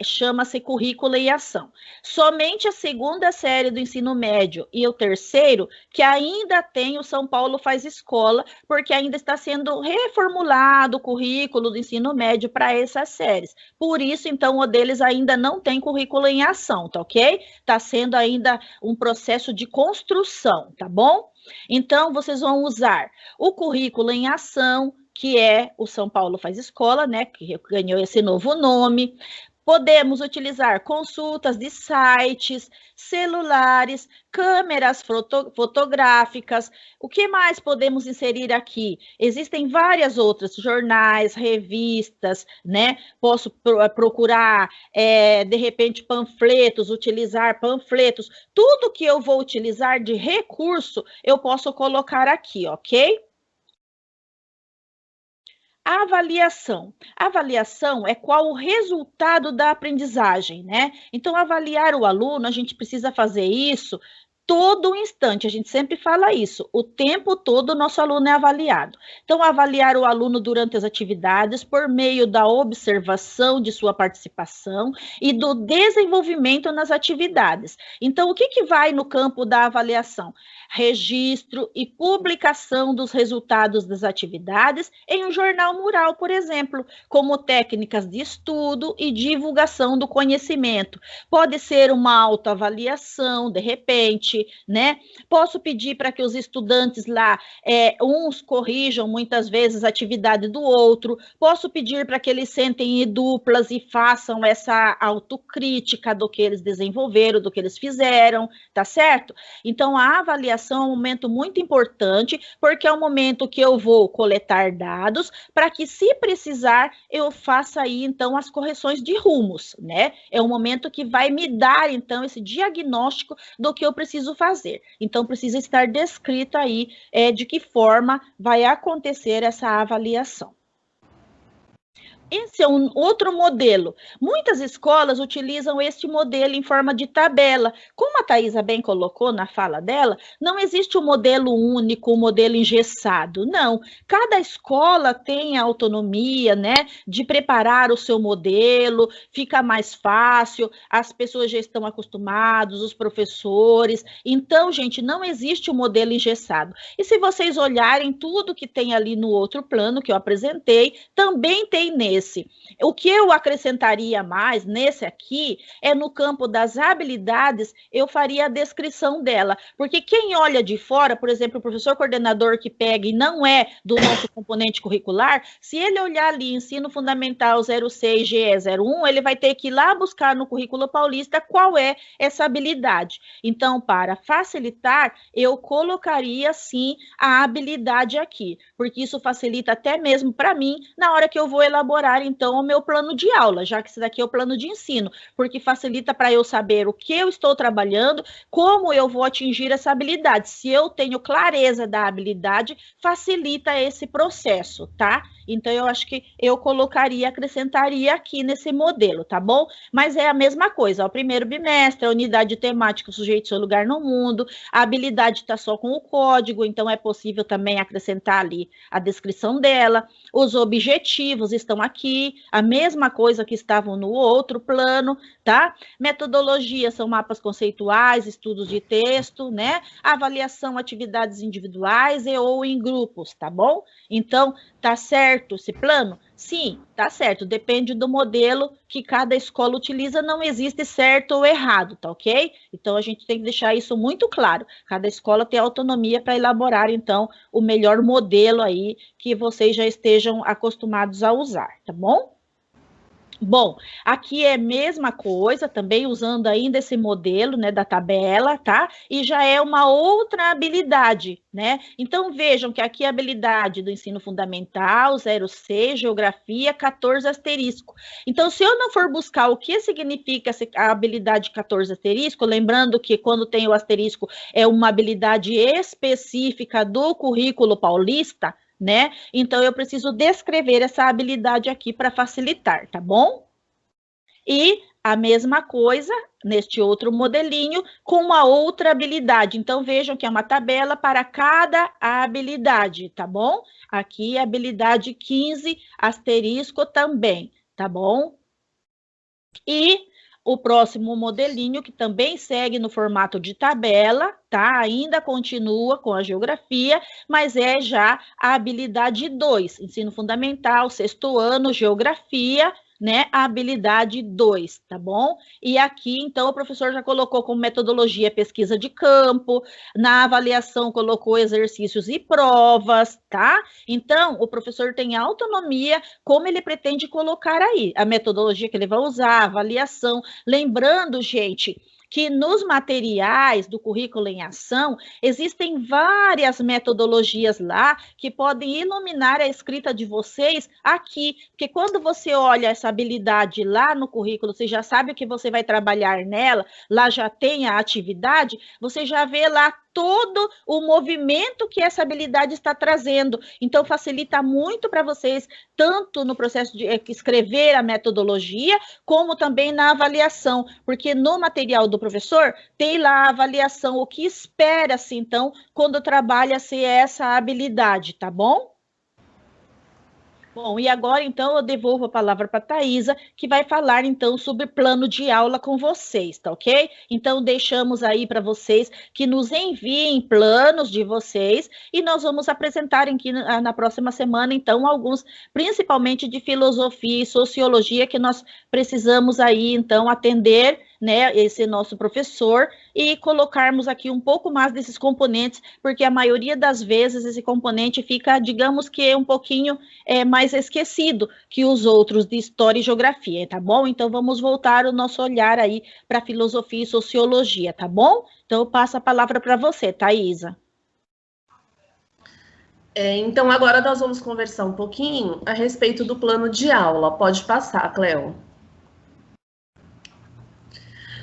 chama-se Currículo em Ação. Somente a segunda série do ensino médio e o terceiro, que ainda tem o São Paulo Faz Escola, porque ainda está sendo reformulado o currículo do ensino médio para essas séries. Por isso, então, o deles ainda não tem currículo em ação, tá ok? Está sendo ainda um processo de construção, tá bom? Então, vocês vão usar o currículo em ação, que é o São Paulo Faz Escola, né, que ganhou esse novo nome. Podemos utilizar consultas de sites, celulares, câmeras fotográficas. O que mais podemos inserir aqui? Existem várias outras, jornais, revistas, né? Posso procurar, de repente, panfletos, utilizar panfletos. Tudo que eu vou utilizar de recurso, eu posso colocar aqui, ok? A avaliação. A avaliação é qual o resultado da aprendizagem, né? Então, avaliar o aluno, a gente precisa fazer isso todo instante, a gente sempre fala isso, o tempo todo o nosso aluno é avaliado. Então, avaliar o aluno durante as atividades por meio da observação de sua participação e do desenvolvimento nas atividades. Então, o que vai no campo da avaliação? Registro e publicação dos resultados das atividades em um jornal mural, por exemplo, como técnicas de estudo e divulgação do conhecimento. Pode ser uma autoavaliação, de repente, né? Posso pedir para que os estudantes lá, uns corrijam muitas vezes a atividade do outro, posso pedir para que eles sentem em duplas e façam essa autocrítica do que eles desenvolveram, do que eles fizeram, tá certo? Então, a avaliação é um momento muito importante, porque é um momento que eu vou coletar dados para que, se precisar, eu faça aí, então, as correções de rumos, né? É um momento que vai me dar, então, esse diagnóstico do que eu preciso fazer. Então, precisa estar descrito aí de que forma vai acontecer essa avaliação. Esse é um outro modelo. Muitas escolas utilizam este modelo em forma de tabela. Como a Thaisa bem colocou na fala dela, não existe um modelo único, um modelo engessado. Não. Cada escola tem a autonomia, né, de preparar o seu modelo, fica mais fácil, as pessoas já estão acostumadas, os professores. Então, gente, não existe um modelo engessado. E se vocês olharem tudo que tem ali no outro plano que eu apresentei, também tem nesse. O que eu acrescentaria mais nesse aqui é no campo das habilidades, eu faria a descrição dela, porque quem olha de fora, por exemplo, o professor coordenador que pega e não é do nosso componente curricular, se ele olhar ali ensino fundamental 06, GE 01, ele vai ter que ir lá buscar no currículo paulista qual é essa habilidade. Então, para facilitar, eu colocaria sim a habilidade aqui, porque isso facilita até mesmo para mim na hora que eu vou elaborar então o meu plano de aula, já que esse daqui é o plano de ensino, porque facilita para eu saber o que eu estou trabalhando, como eu vou atingir essa habilidade. Se eu tenho clareza da habilidade, facilita esse processo, tá? Então, eu acho que eu colocaria, acrescentaria aqui nesse modelo, tá bom? Mas é a mesma coisa, o primeiro bimestre, a unidade temática, o sujeito, seu lugar no mundo, a habilidade está só com o código, então é possível também acrescentar ali a descrição dela, os objetivos estão aqui, a mesma coisa que estavam no outro plano, tá? Metodologia são mapas conceituais, estudos de texto, né? Avaliação, atividades individuais e ou em grupos, tá bom? Então, tá certo esse plano? Sim, tá certo. Depende do modelo que cada escola utiliza, não existe certo ou errado, tá ok? Então, a gente tem que deixar isso muito claro. Cada escola tem autonomia para elaborar, então, o melhor modelo aí que vocês já estejam acostumados a usar, tá bom? Bom, aqui é a mesma coisa, também usando ainda esse modelo, né, da tabela, tá? E já é uma outra habilidade, né? Então, vejam que aqui a habilidade do ensino fundamental, 06, geografia, 14 asterisco. Então, se eu não for buscar o que significa a habilidade 14 asterisco, lembrando que quando tem o asterisco é uma habilidade específica do currículo paulista, né? Então, eu preciso descrever essa habilidade aqui para facilitar, tá bom? E a mesma coisa neste outro modelinho com uma outra habilidade. Então, vejam que é uma tabela para cada habilidade, tá bom? Aqui é habilidade 15, asterisco também, tá bom? E o próximo modelinho, que também segue no formato de tabela, tá? Ainda continua com a geografia, mas é já a habilidade 2, ensino fundamental, 6º ano, geografia, né? A habilidade 2, tá bom? E aqui, então, o professor já colocou como metodologia pesquisa de campo, na avaliação colocou exercícios e provas, tá? Então, o professor tem autonomia como ele pretende colocar aí, a metodologia que ele vai usar, a avaliação. Lembrando, gente, que nos materiais do currículo em ação, existem várias metodologias lá que podem iluminar a escrita de vocês aqui, porque quando você olha essa habilidade lá no currículo, você já sabe o que você vai trabalhar nela, lá já tem a atividade, você já vê lá todo o movimento que essa habilidade está trazendo. Então, facilita muito para vocês, tanto no processo de escrever a metodologia, como também na avaliação, porque no material do professor tem lá a avaliação, o que espera-se, então, quando trabalha-se essa habilidade, tá bom? Bom, e agora, então, eu devolvo a palavra para a Thaisa, que vai falar, então, sobre plano de aula com vocês, tá ok? Então, deixamos aí para vocês que nos enviem planos de vocês e nós vamos apresentar aqui na próxima semana, então, alguns, principalmente de filosofia e sociologia, que nós precisamos aí, então, atender, né, esse nosso professor e colocarmos aqui um pouco mais desses componentes, porque a maioria das vezes esse componente fica, digamos que um pouquinho mais esquecido que os outros de história e geografia, tá bom? Então, vamos voltar o nosso olhar aí para filosofia e sociologia, tá bom? Então, eu passo a palavra para você, Thaisa. Então, agora nós vamos conversar um pouquinho a respeito do plano de aula. Pode passar, Cleo.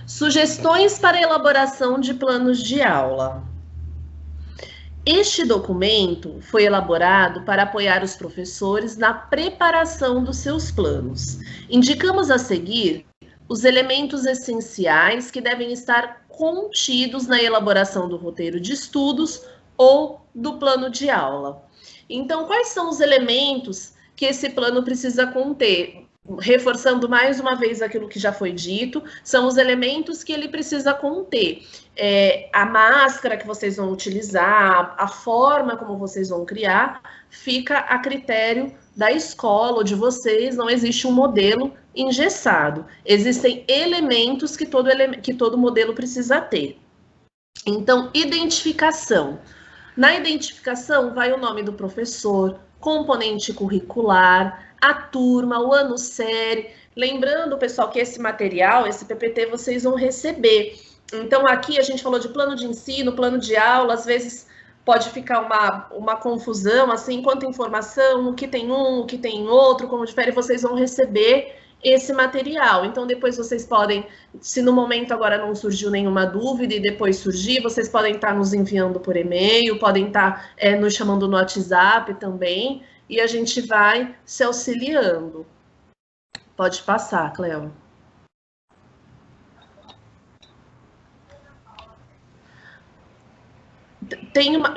Sugestões para elaboração de planos de aula. Este documento foi elaborado para apoiar os professores na preparação dos seus planos. Indicamos a seguir os elementos essenciais que devem estar contidos na elaboração do roteiro de estudos ou do plano de aula. Então, quais são os elementos que esse plano precisa conter? Reforçando mais uma vez aquilo que já foi dito, são os elementos que ele precisa conter. A máscara que vocês vão utilizar, a forma como vocês vão criar, fica a critério da escola ou de vocês, não existe um modelo engessado. Existem elementos que todo modelo precisa ter. Então, identificação. Na identificação vai o nome do professor, componente curricular, a turma, o ano série. Lembrando, pessoal, que esse material, esse PPT, vocês vão receber. Então, aqui a gente falou de plano de ensino, plano de aula, às vezes pode ficar uma confusão, assim, quanta informação, o que tem um, o que tem outro, como difere, vocês vão receber esse material. Então, depois vocês podem, se no momento agora não surgiu nenhuma dúvida e depois surgir, vocês podem estar nos enviando por e-mail, podem estar nos chamando no WhatsApp também, e a gente vai se auxiliando. Pode passar, Cleo.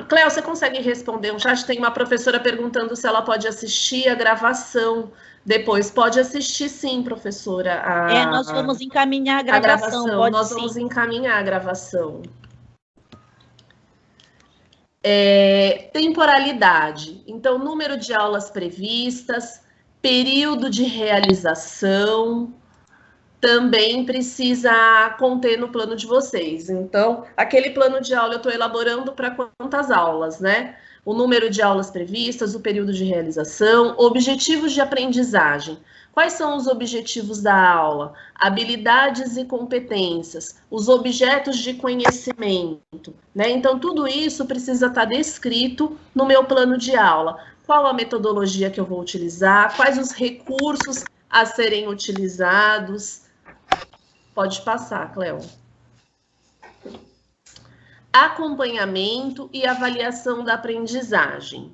Cleo, você consegue responder um chat? Tem uma professora perguntando se ela pode assistir a gravação depois. Pode assistir sim, professora. Nós vamos encaminhar a gravação. Nós vamos encaminhar a gravação. Temporalidade. Então, número de aulas previstas, período de realização, também precisa conter no plano de vocês. Então, aquele plano de aula eu estou elaborando para quantas aulas, né? O número de aulas previstas, o período de realização, objetivos de aprendizagem. Quais são os objetivos da aula? Habilidades e competências, os objetos de conhecimento, né? Então, tudo isso precisa estar descrito no meu plano de aula. Qual a metodologia que eu vou utilizar? Quais os recursos a serem utilizados? Pode passar, Cleo. Acompanhamento e avaliação da aprendizagem.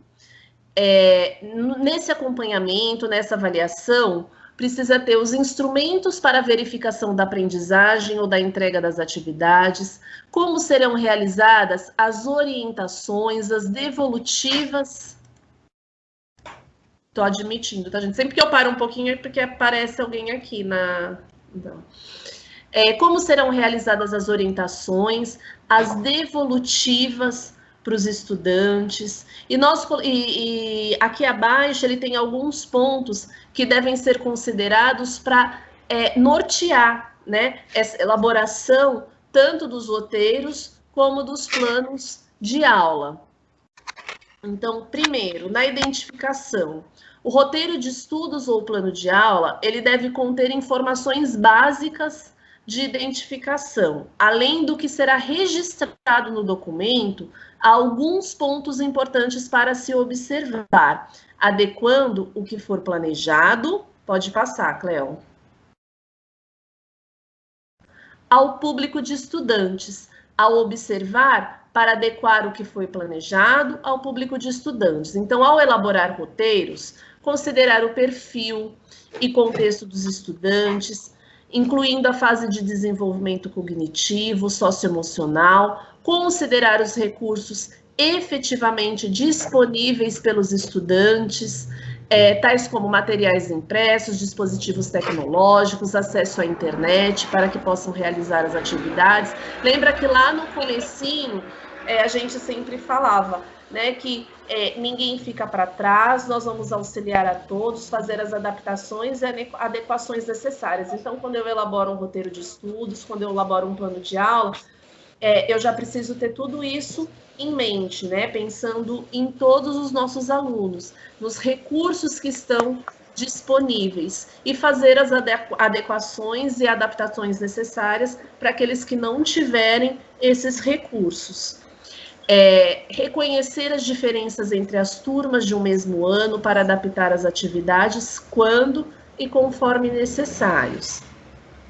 Nesse acompanhamento, nessa avaliação, precisa ter os instrumentos para verificação da aprendizagem ou da entrega das atividades, como serão realizadas as orientações, as devolutivas. Estou admitindo, tá, gente? Sempre que eu paro um pouquinho é porque aparece alguém aqui na... Não. Como serão realizadas as orientações, as devolutivas para os estudantes. E aqui abaixo ele tem alguns pontos que devem ser considerados para nortear, né, essa elaboração tanto dos roteiros como dos planos de aula. Então, primeiro, na identificação, o roteiro de estudos ou plano de aula, ele deve conter informações básicas de identificação, além do que será registrado no documento, há alguns pontos importantes para se observar, adequando o que for planejado, pode passar, Cleo, ao público de estudantes, ao observar para adequar o que foi planejado ao público de estudantes. Então, ao elaborar roteiros, considerar o perfil e contexto dos estudantes, incluindo a fase de desenvolvimento cognitivo, socioemocional, considerar os recursos efetivamente disponíveis pelos estudantes, tais como materiais impressos, dispositivos tecnológicos, acesso à internet, para que possam realizar as atividades. Lembra que lá no comecinho, a gente sempre falava, né, que ninguém fica para trás, nós vamos auxiliar a todos, fazer as adaptações e adequações necessárias. Então, quando eu elaboro um roteiro de estudos, quando eu elaboro um plano de aula, eu já preciso ter tudo isso em mente, né, pensando em todos os nossos alunos, nos recursos que estão disponíveis e fazer as adequações e adaptações necessárias para aqueles que não tiverem esses recursos. Reconhecer as diferenças entre as turmas de um mesmo ano para adaptar as atividades quando e conforme necessários.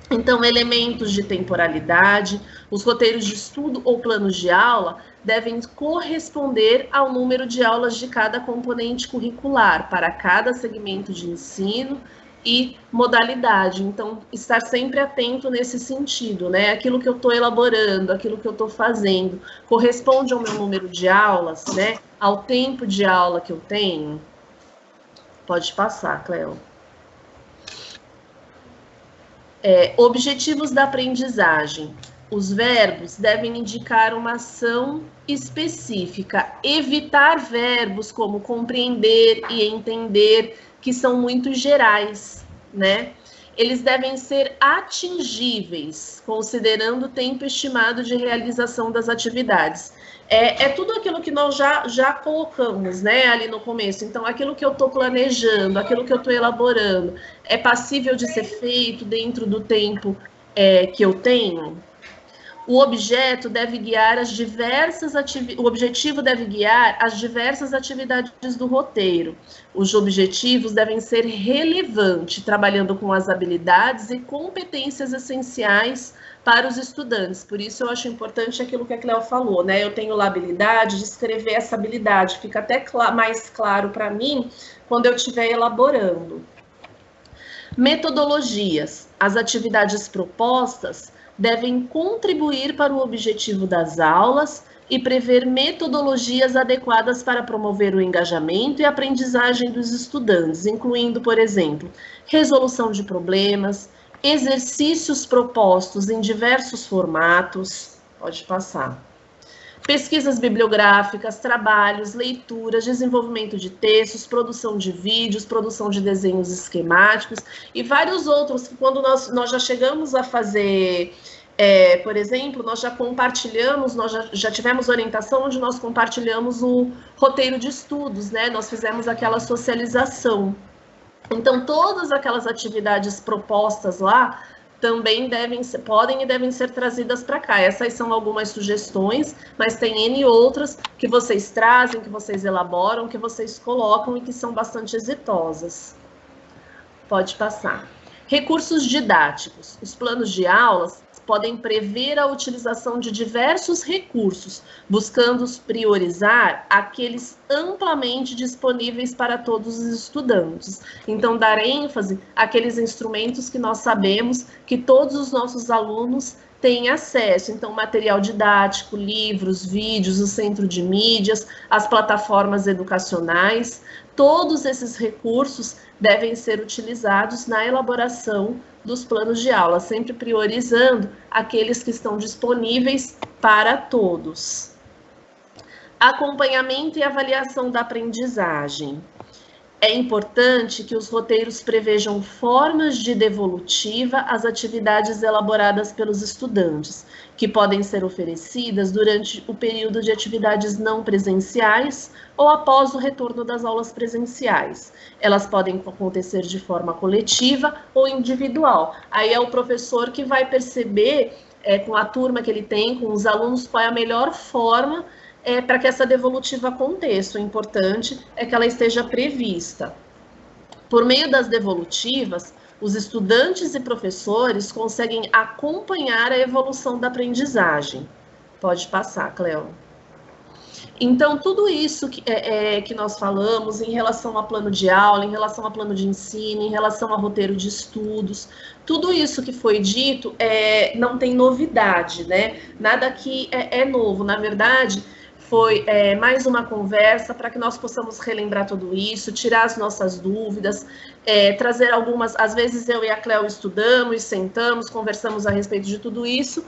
Então, elementos de temporalidade, os roteiros de estudo ou planos de aula devem corresponder ao número de aulas de cada componente curricular para cada segmento de ensino e modalidade. Então, estar sempre atento nesse sentido, né? Aquilo que eu estou elaborando, aquilo que eu estou fazendo, corresponde ao meu número de aulas, né? Ao tempo de aula que eu tenho? Pode passar, Cleo. Objetivos da aprendizagem. Os verbos devem indicar uma ação específica. Evitar verbos como compreender e entender, que são muito gerais, né? Eles devem ser atingíveis, considerando o tempo estimado de realização das atividades. Tudo aquilo que nós já colocamos, né, ali no começo. Então, aquilo que eu estou planejando, aquilo que eu estou elaborando, é passível de ser feito dentro do tempo que eu tenho? O objeto deve guiar as diversas atividades. O objetivo deve guiar as diversas atividades do roteiro. Os objetivos devem ser relevantes, trabalhando com as habilidades e competências essenciais para os estudantes. Por isso eu acho importante aquilo que a Cleo falou, né? Eu tenho lá a habilidade de escrever essa habilidade, fica até mais claro para mim quando eu estiver elaborando. Metodologias. As atividades propostas devem contribuir para o objetivo das aulas e prever metodologias adequadas para promover o engajamento e aprendizagem dos estudantes, incluindo, por exemplo, resolução de problemas, exercícios propostos em diversos formatos, pode passar, pesquisas bibliográficas, trabalhos, leituras, desenvolvimento de textos, produção de vídeos, produção de desenhos esquemáticos e vários outros, que quando nós já chegamos a fazer, por exemplo, nós já compartilhamos, nós já tivemos orientação onde nós compartilhamos o roteiro de estudos, né? Nós fizemos aquela socialização. Então, todas aquelas atividades propostas lá também podem e devem ser trazidas para cá. Essas são algumas sugestões, mas tem N outras que vocês trazem, que vocês elaboram, que vocês colocam e que são bastante exitosas. Pode passar. Recursos didáticos. Os planos de aulas podem prever a utilização de diversos recursos, buscando priorizar aqueles amplamente disponíveis para todos os estudantes. Então, dar ênfase àqueles instrumentos que nós sabemos que todos os nossos alunos têm acesso. Então, material didático, livros, vídeos, o centro de mídias, as plataformas educacionais, todos esses recursos devem ser utilizados na elaboração dos planos de aula, sempre priorizando aqueles que estão disponíveis para todos. Acompanhamento e avaliação da aprendizagem. É importante que os roteiros prevejam formas de devolutiva às atividades elaboradas pelos estudantes, que podem ser oferecidas durante o período de atividades não presenciais ou após o retorno das aulas presenciais. Elas podem acontecer de forma coletiva ou individual. Aí é o professor que vai perceber, com a turma que ele tem, com os alunos, qual é a melhor forma para que essa devolutiva aconteça. O importante é que ela esteja prevista. Por meio das devolutivas, os estudantes e professores conseguem acompanhar a evolução da aprendizagem. Pode passar, Cleo. Então, tudo isso que nós falamos em relação a plano de aula, em relação a plano de ensino, em relação a roteiro de estudos, tudo isso que foi dito não tem novidade, né? Nada aqui é novo. Na verdade, foi mais uma conversa para que nós possamos relembrar tudo isso, tirar as nossas dúvidas, trazer algumas... Às vezes eu e a Cleo estudamos, sentamos, conversamos a respeito de tudo isso,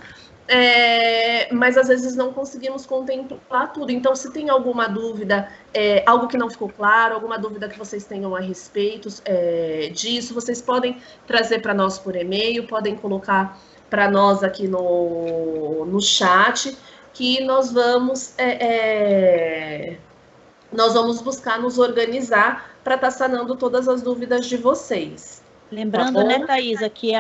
mas às vezes não conseguimos contemplar tudo. Então, se tem alguma dúvida, algo que não ficou claro, alguma dúvida que vocês tenham a respeito disso, vocês podem trazer para nós por e-mail, podem colocar para nós aqui no chat, que nós vamos buscar nos organizar para estar sanando todas as dúvidas de vocês. Lembrando, tá, né, Thaisa, que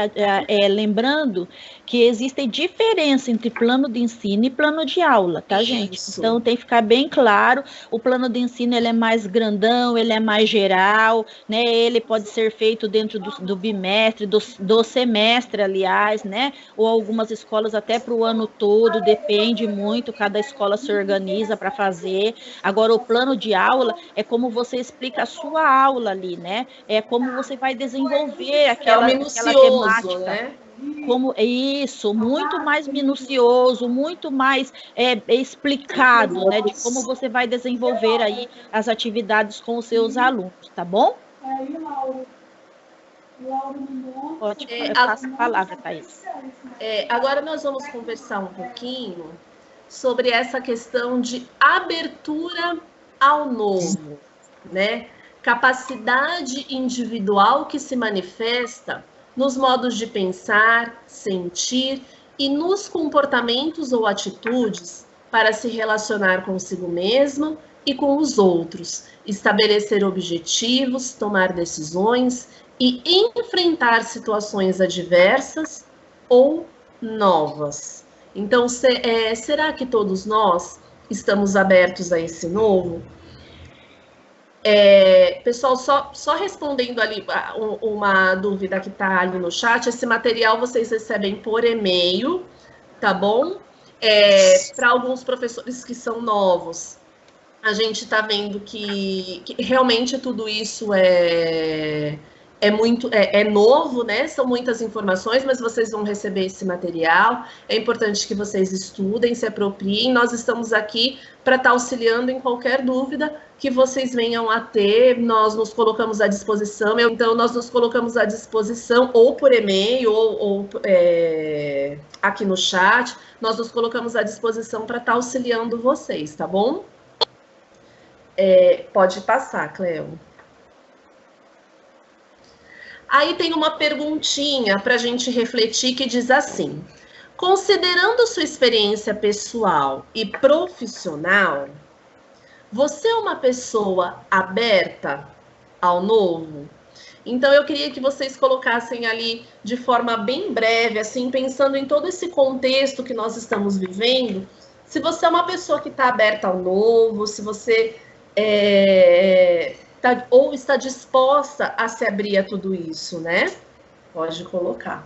lembrando que existe diferença entre plano de ensino e plano de aula, tá, gente? Então, tem que ficar bem claro, o plano de ensino, ele é mais grandão, ele é mais geral, né, ele pode ser feito dentro do bimestre, do semestre, aliás, né, ou algumas escolas até para o ano todo, depende muito, cada escola se organiza para fazer. Agora, o plano de aula é como você explica a sua aula ali, né, é como você vai desenvolver aquela temática, né? Como isso, muito mais minucioso, muito mais explicado, né, de como você vai desenvolver aí as atividades com os seus alunos, tá bom? Pode passar a palavra, Thaís. Agora nós vamos conversar um pouquinho sobre essa questão de abertura ao novo, né? Capacidade individual que se manifesta nos modos de pensar, sentir e nos comportamentos ou atitudes para se relacionar consigo mesmo e com os outros, estabelecer objetivos, tomar decisões e enfrentar situações adversas ou novas. Então, será que todos nós estamos abertos a esse novo? Pessoal, só respondendo ali uma dúvida que está ali no chat, esse material vocês recebem por e-mail, tá bom? Para alguns professores que são novos, a gente está vendo que realmente tudo isso é novo, né? São muitas informações, mas vocês vão receber esse material. É importante que vocês estudem, se apropriem. Nós estamos aqui para estar auxiliando em qualquer dúvida que vocês venham a ter. Nós nos colocamos à disposição. Então, nós nos colocamos à disposição ou por e-mail ou aqui no chat. Nós nos colocamos à disposição para estar auxiliando vocês, tá bom? Pode passar, Cleo. Aí tem uma perguntinha para a gente refletir que diz assim: considerando sua experiência pessoal e profissional, você é uma pessoa aberta ao novo? Então, eu queria que vocês colocassem ali de forma bem breve, assim, pensando em todo esse contexto que nós estamos vivendo, se você é uma pessoa que está aberta ao novo, se você ou está disposta a se abrir a tudo isso, né? Pode colocar.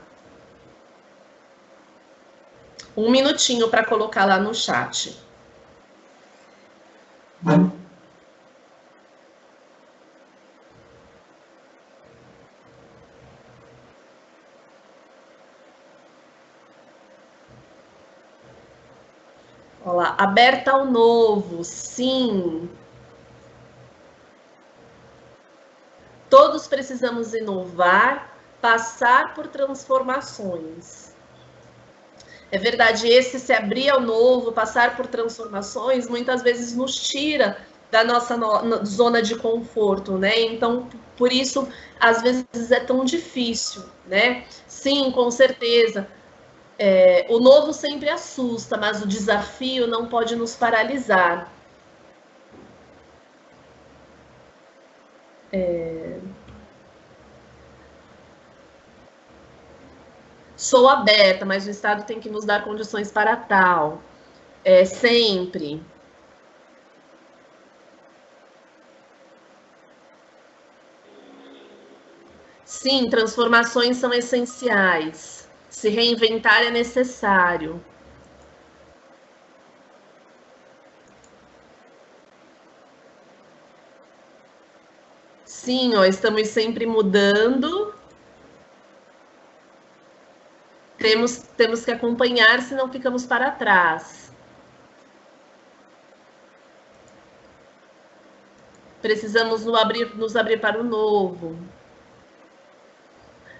Um minutinho para colocar lá no chat. Olá, aberta ao novo, sim. Todos precisamos inovar, passar por transformações. É verdade, esse se abrir ao novo, passar por transformações, muitas vezes nos tira da nossa zona de conforto, né? Então, por isso, às vezes é tão difícil, né? Sim, com certeza. O novo sempre assusta, mas o desafio não pode nos paralisar. Sou aberta, mas o Estado tem que nos dar condições para tal. Sempre. Sim, transformações são essenciais. Se reinventar é necessário. Sim, ó, estamos sempre mudando. Temos que acompanhar, senão ficamos para trás. Precisamos nos abrir para o novo.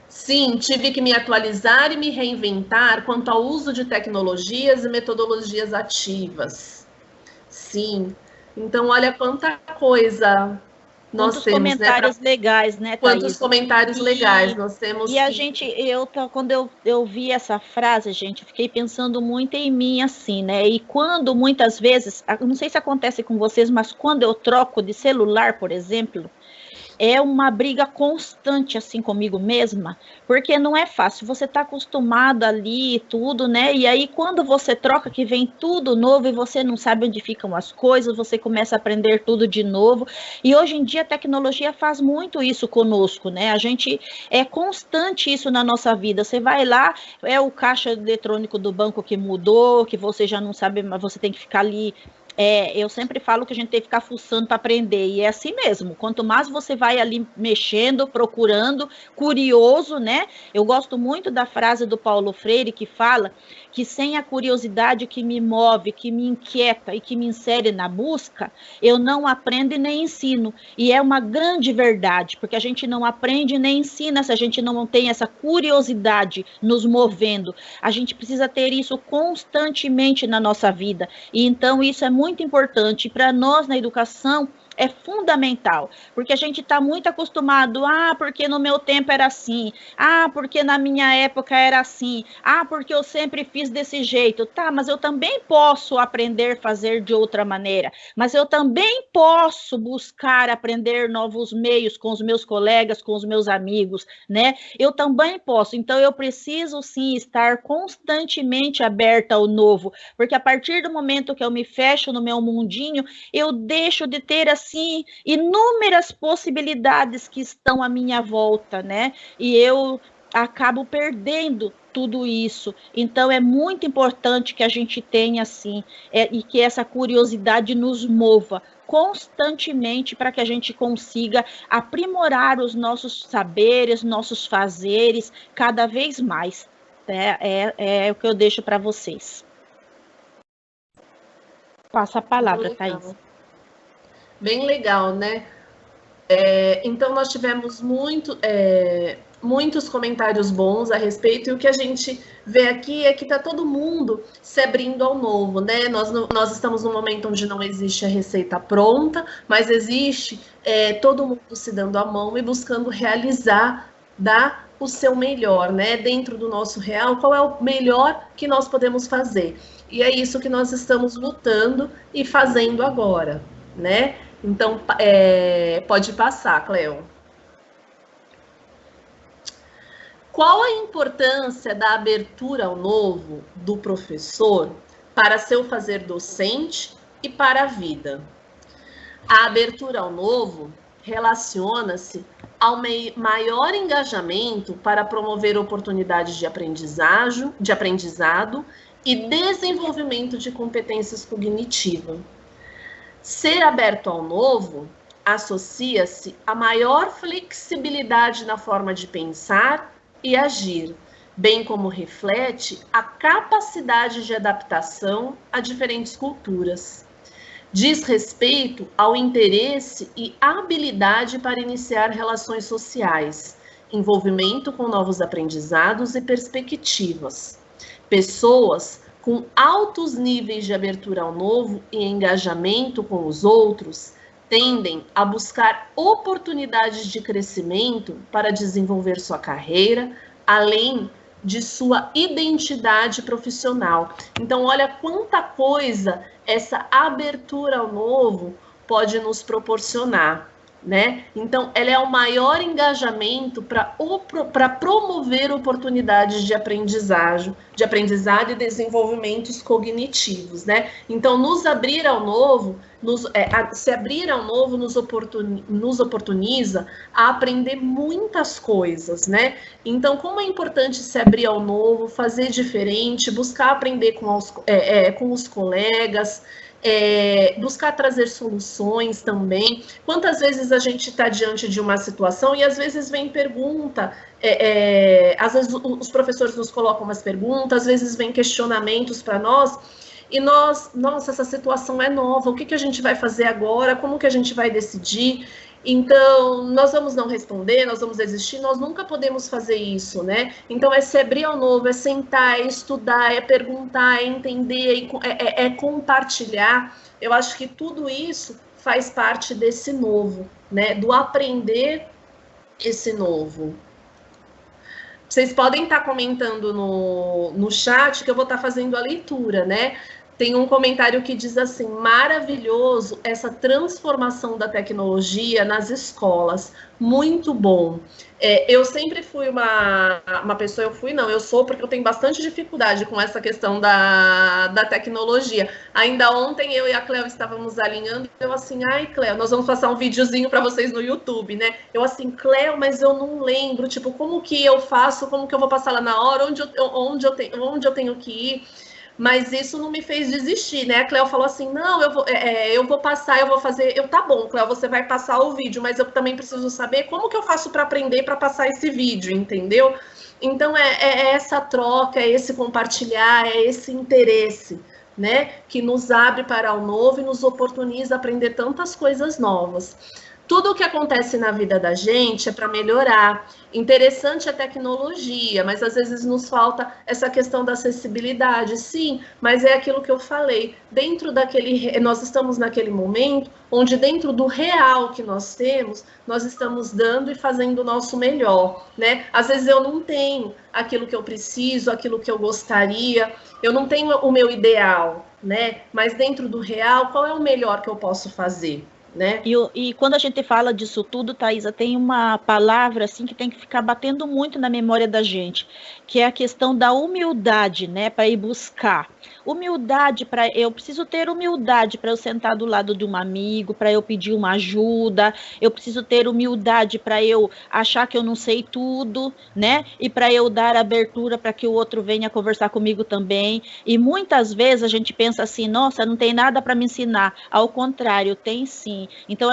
Sim, tive que me atualizar e me reinventar quanto ao uso de tecnologias e metodologias ativas. Sim. Então, olha quanta coisa nós temos, comentários legais, né, Thaís? Quantos comentários legais nós temos. E a gente, quando eu vi essa frase, gente, fiquei pensando muito em mim, assim, né? E quando muitas vezes, não sei se acontece com vocês, mas quando eu troco de celular, por exemplo, é uma briga constante, assim, comigo mesma, porque não é fácil, você tá acostumado ali e tudo, né, e aí quando você troca, que vem tudo novo e você não sabe onde ficam as coisas, você começa a aprender tudo de novo, e hoje em dia a tecnologia faz muito isso conosco, né, a gente, é constante isso na nossa vida, você vai lá, é o caixa eletrônico do banco que mudou, que você já não sabe, mas você tem que ficar ali. Eu sempre falo que a gente tem que ficar fuçando para aprender, e é assim mesmo, quanto mais você vai ali mexendo, procurando, curioso, né? Eu gosto muito da frase do Paulo Freire, que fala que sem a curiosidade que me move, que me inquieta e que me insere na busca, eu não aprendo e nem ensino, e é uma grande verdade, porque a gente não aprende nem ensina se a gente não tem essa curiosidade nos movendo, a gente precisa ter isso constantemente na nossa vida, e então isso é muito importante para nós na educação, é fundamental, porque a gente está muito acostumado, porque no meu tempo era assim, porque na minha época era assim, porque eu sempre fiz desse jeito, tá, mas eu também posso aprender a fazer de outra maneira, mas eu também posso buscar aprender novos meios com os meus colegas, com os meus amigos, né, eu também posso, então eu preciso sim estar constantemente aberta ao novo, porque a partir do momento que eu me fecho no meu mundinho, eu deixo de ter assim inúmeras possibilidades que estão à minha volta, né? E eu acabo perdendo tudo isso. Então é muito importante que a gente tenha assim e que essa curiosidade nos mova constantemente para que a gente consiga aprimorar os nossos saberes, nossos fazeres cada vez mais. É o que eu deixo para vocês. Passa a palavra, Thaís. Bem legal, né? Então, nós tivemos muitos comentários bons a respeito, e o que a gente vê aqui é que está todo mundo se abrindo ao novo, né? Nós estamos num momento onde não existe a receita pronta, mas existe todo mundo se dando a mão e buscando realizar, dar o seu melhor, né? Dentro do nosso real, qual é o melhor que nós podemos fazer? E é isso que nós estamos lutando e fazendo agora, né? Então, pode passar, Cleo. Qual a importância da abertura ao novo do professor para seu fazer docente e para a vida? A abertura ao novo relaciona-se ao maior engajamento para promover oportunidades de aprendizado e desenvolvimento de competências cognitivas. Ser aberto ao novo associa-se a maior flexibilidade na forma de pensar e agir, bem como reflete a capacidade de adaptação a diferentes culturas. Diz respeito ao interesse e habilidade para iniciar relações sociais, envolvimento com novos aprendizados e perspectivas. Pessoas com altos níveis de abertura ao novo e engajamento com os outros tendem a buscar oportunidades de crescimento para desenvolver sua carreira, além de sua identidade profissional. Então, olha quanta coisa essa abertura ao novo pode nos proporcionar, né? Então, ela é o maior engajamento para promover oportunidades de aprendizado e desenvolvimentos cognitivos, né? Então, nos abrir ao novo, se abrir ao novo nos oportuniza a aprender muitas coisas, né? Então, como é importante se abrir ao novo, fazer diferente, buscar aprender com os colegas, buscar trazer soluções também. Quantas vezes a gente está diante de uma situação e às vezes vem pergunta, às vezes os professores nos colocam umas perguntas, às vezes vem questionamentos para nós, e nossa, essa situação é nova, o que a gente vai fazer agora, como que a gente vai decidir? Então, nós vamos não responder, nós vamos desistir, nós nunca podemos fazer isso, né? Então, é se abrir ao novo, é sentar, é estudar, é perguntar, é entender, é compartilhar. Eu acho que tudo isso faz parte desse novo, né? Do aprender esse novo. Vocês podem estar comentando no chat que eu vou estar fazendo a leitura, né? Tem um comentário que diz assim: maravilhoso essa transformação da tecnologia nas escolas, muito bom. Eu sempre fui uma pessoa, eu sou, porque eu tenho bastante dificuldade com essa questão da tecnologia. Ainda ontem eu e a Cleo estávamos alinhando, eu assim, ai Cleo, nós vamos passar um videozinho para vocês no YouTube, né? Eu assim, Cleo, mas eu não lembro, tipo, como que eu faço, como que eu vou passar lá na hora, onde eu tenho que ir. Mas isso não me fez desistir, né? A Cleo falou assim, não, eu vou passar, eu vou fazer... Tá bom, Cleo, você vai passar o vídeo, mas eu também preciso saber como que eu faço para aprender, para passar esse vídeo, entendeu? Então, é essa troca, é esse compartilhar, é esse interesse, né? Que nos abre para o novo e nos oportuniza a aprender tantas coisas novas. Tudo o que acontece na vida da gente é para melhorar. Interessante a tecnologia, mas às vezes nos falta essa questão da acessibilidade. Sim, mas é aquilo que eu falei. Nós estamos naquele momento onde dentro do real que nós temos, nós estamos dando e fazendo o nosso melhor, né? Às vezes eu não tenho aquilo que eu preciso, aquilo que eu gostaria, eu não tenho o meu ideal, né? Mas dentro do real, qual é o melhor que eu posso fazer? Né? E quando a gente fala disso tudo, Thaisa, tem uma palavra assim que tem que ficar batendo muito na memória da gente, que é a questão da humildade, né, para ir buscar. Humildade, eu preciso ter humildade para eu sentar do lado de um amigo, para eu pedir uma ajuda, eu preciso ter humildade para eu achar que eu não sei tudo, né? E para eu dar abertura para que o outro venha conversar comigo também. E muitas vezes a gente pensa assim, nossa, não tem nada para me ensinar. Ao contrário, tem sim. Então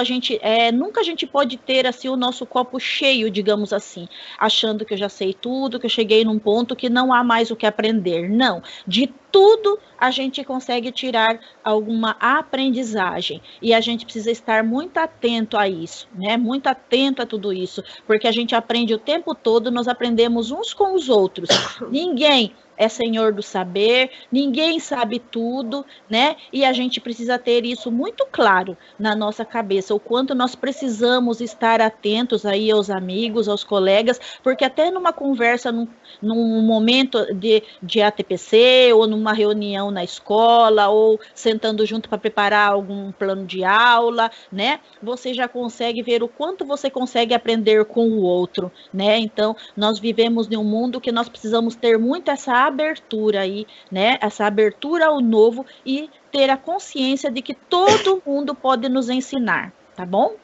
nunca a gente pode ter assim o nosso copo cheio, digamos assim, achando que eu já sei tudo, que eu cheguei num ponto que não há mais o que aprender. Não, de tudo a gente consegue tirar alguma aprendizagem e a gente precisa estar muito atento a isso, né? Muito atento a tudo isso, porque a gente aprende o tempo todo, nós aprendemos uns com os outros. Ninguém é senhor do saber, ninguém sabe tudo, né? E a gente precisa ter isso muito claro na nossa cabeça, o quanto nós precisamos estar atentos aí aos amigos, aos colegas, porque até numa conversa, num momento de ATPC, ou numa reunião na escola, ou sentando junto para preparar algum plano de aula, né? Você já consegue ver o quanto você consegue aprender com o outro, né? Então, nós vivemos em um mundo que nós precisamos ter muito essa abertura aí, né? Essa abertura ao novo e ter a consciência de que todo mundo pode nos ensinar, tá bom?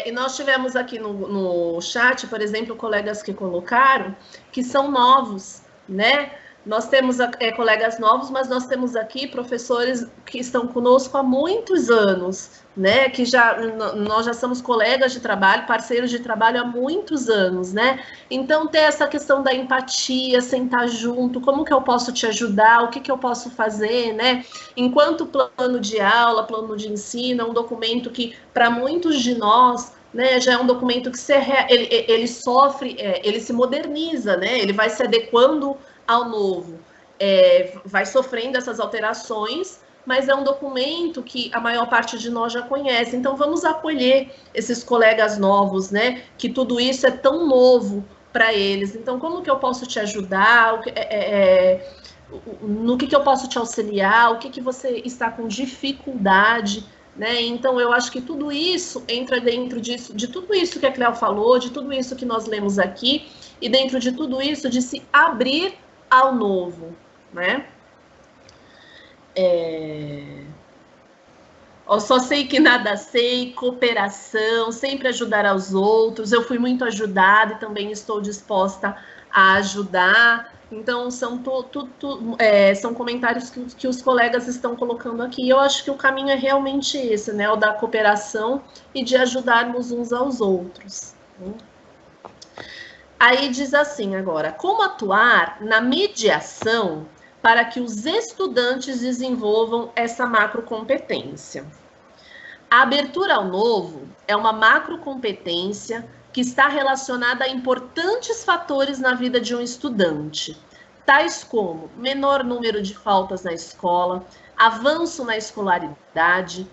E nós tivemos aqui no chat, por exemplo, colegas que colocaram que são novos, né? Nós temos colegas novos, mas nós temos aqui professores que estão conosco há muitos anos, né? Que nós já somos colegas de trabalho, parceiros de trabalho há muitos anos, né? Então, ter essa questão da empatia, sentar junto, como que eu posso te ajudar, o que que eu posso fazer, né? Enquanto plano de aula, plano de ensino, é um documento que, para muitos de nós, né, já é um documento que ele sofre, ele se moderniza, né? Ele vai se adequando ao novo, vai sofrendo essas alterações, mas é um documento que a maior parte de nós já conhece. Então, vamos acolher esses colegas novos, né? Que tudo isso é tão novo para eles. Então, como que eu posso te ajudar? No que eu posso te auxiliar? O que você está com dificuldade? Né? Então, eu acho que tudo isso entra dentro disso, de tudo isso que a Cléo falou, de tudo isso que nós lemos aqui, e dentro de tudo isso, de se abrir ao novo, né? Eu só sei que nada sei, cooperação, sempre ajudar aos outros. Eu fui muito ajudada e também estou disposta a ajudar. Então, são comentários que os colegas estão colocando aqui. Eu acho que o caminho é realmente esse, né? O da cooperação e de ajudarmos uns aos outros. Aí diz assim agora, como atuar na mediação para que os estudantes desenvolvam essa macrocompetência? A abertura ao novo é uma macrocompetência que está relacionada a importantes fatores na vida de um estudante, tais como menor número de faltas na escola, avanço na escolaridade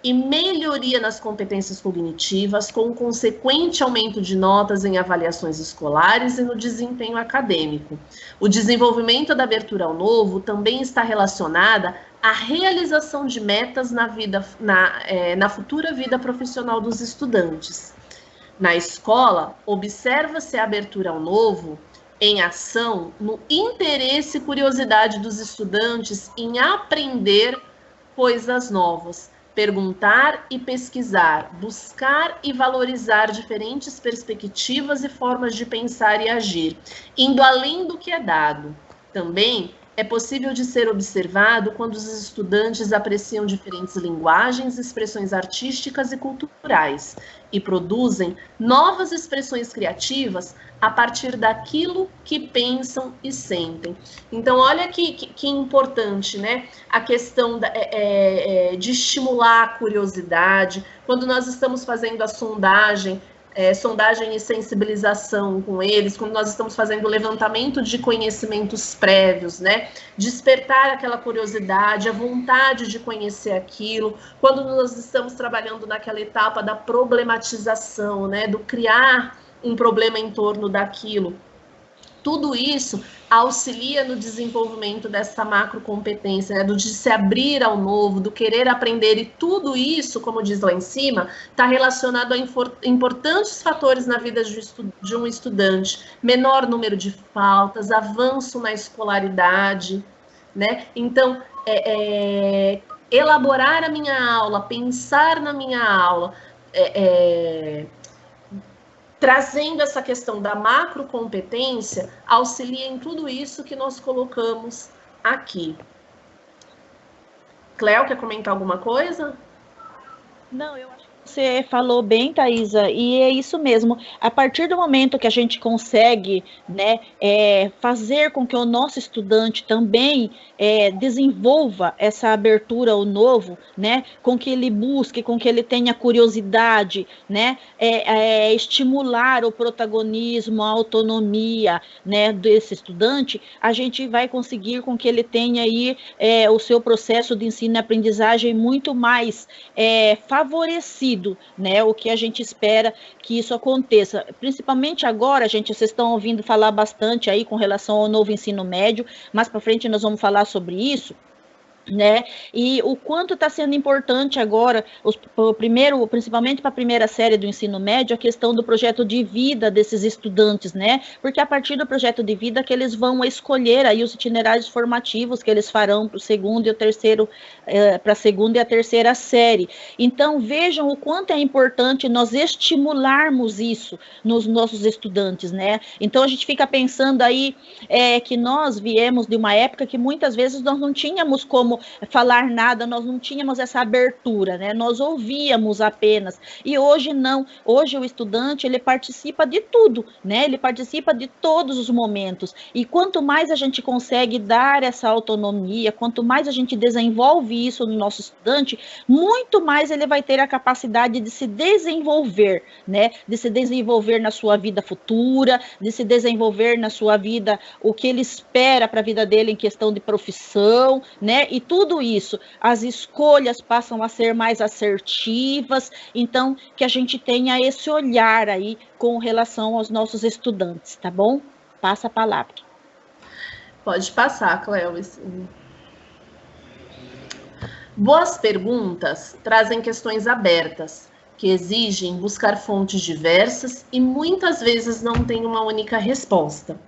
e melhoria nas competências cognitivas, com consequente aumento de notas em avaliações escolares e no desempenho acadêmico. O desenvolvimento da abertura ao novo também está relacionada à realização de metas na futura vida profissional dos estudantes. Na escola, observa-se a abertura ao novo em ação no interesse e curiosidade dos estudantes em aprender coisas novas, perguntar e pesquisar, buscar e valorizar diferentes perspectivas e formas de pensar e agir, indo além do que é dado. Também é possível de ser observado quando os estudantes apreciam diferentes linguagens, expressões artísticas e culturais e produzem novas expressões criativas a partir daquilo que pensam e sentem. Então, olha que importante, né? A questão de estimular a curiosidade. Quando nós estamos fazendo a sondagem e sensibilização com eles, quando nós estamos fazendo o levantamento de conhecimentos prévios, né? Despertar aquela curiosidade, a vontade de conhecer aquilo, quando nós estamos trabalhando naquela etapa da problematização, né? Do criar um problema em torno daquilo. Tudo isso auxilia no desenvolvimento dessa macrocompetência, né, do de se abrir ao novo, do querer aprender, e tudo isso, como diz lá em cima, está relacionado a importantes fatores na vida de um estudante, menor número de faltas, avanço na escolaridade, né? Então, elaborar a minha aula, pensar na minha aula, trazendo essa questão da macrocompetência, auxilia em tudo isso que nós colocamos aqui. Cléo, quer comentar alguma coisa? Não, eu acho que você falou bem, Thaisa, e é isso mesmo. A partir do momento que a gente consegue, né, fazer com que o nosso estudante também desenvolva essa abertura ao novo, né, com que ele busque, com que ele tenha curiosidade, né, estimular o protagonismo, a autonomia, né, desse estudante, a gente vai conseguir com que ele tenha aí o seu processo de ensino e aprendizagem muito mais favorecido, né, o que a gente espera que isso aconteça, principalmente agora, gente, vocês estão ouvindo falar bastante aí com relação ao novo ensino médio, mais para frente nós vamos falar sobre isso, né? E o quanto está sendo importante agora, principalmente para a primeira série do ensino médio, a questão do projeto de vida desses estudantes, né? Porque a partir do projeto de vida que eles vão escolher aí os itinerários formativos que eles farão para o segundo e o terceiro, para a segunda e a terceira série. Então vejam o quanto é importante nós estimularmos isso nos nossos estudantes, né? Então a gente fica pensando aí que nós viemos de uma época que muitas vezes nós não tínhamos como falar nada, nós não tínhamos essa abertura, né? Nós ouvíamos apenas. E hoje não. Hoje o estudante, ele participa de tudo, né? Ele participa de todos os momentos. E quanto mais a gente consegue dar essa autonomia, quanto mais a gente desenvolve isso no nosso estudante, muito mais ele vai ter a capacidade de se desenvolver, né? De se desenvolver na sua vida futura, de se desenvolver na sua vida, o que ele espera para a vida dele em questão de profissão, né? E tudo isso, as escolhas passam a ser mais assertivas, então que a gente tenha esse olhar aí com relação aos nossos estudantes, tá bom? Passa a palavra. Pode passar, Cleuis. Boas perguntas trazem questões abertas, que exigem buscar fontes diversas e muitas vezes não têm uma única resposta.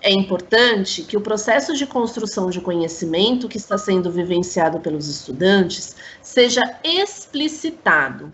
É importante que o processo de construção de conhecimento que está sendo vivenciado pelos estudantes seja explicitado.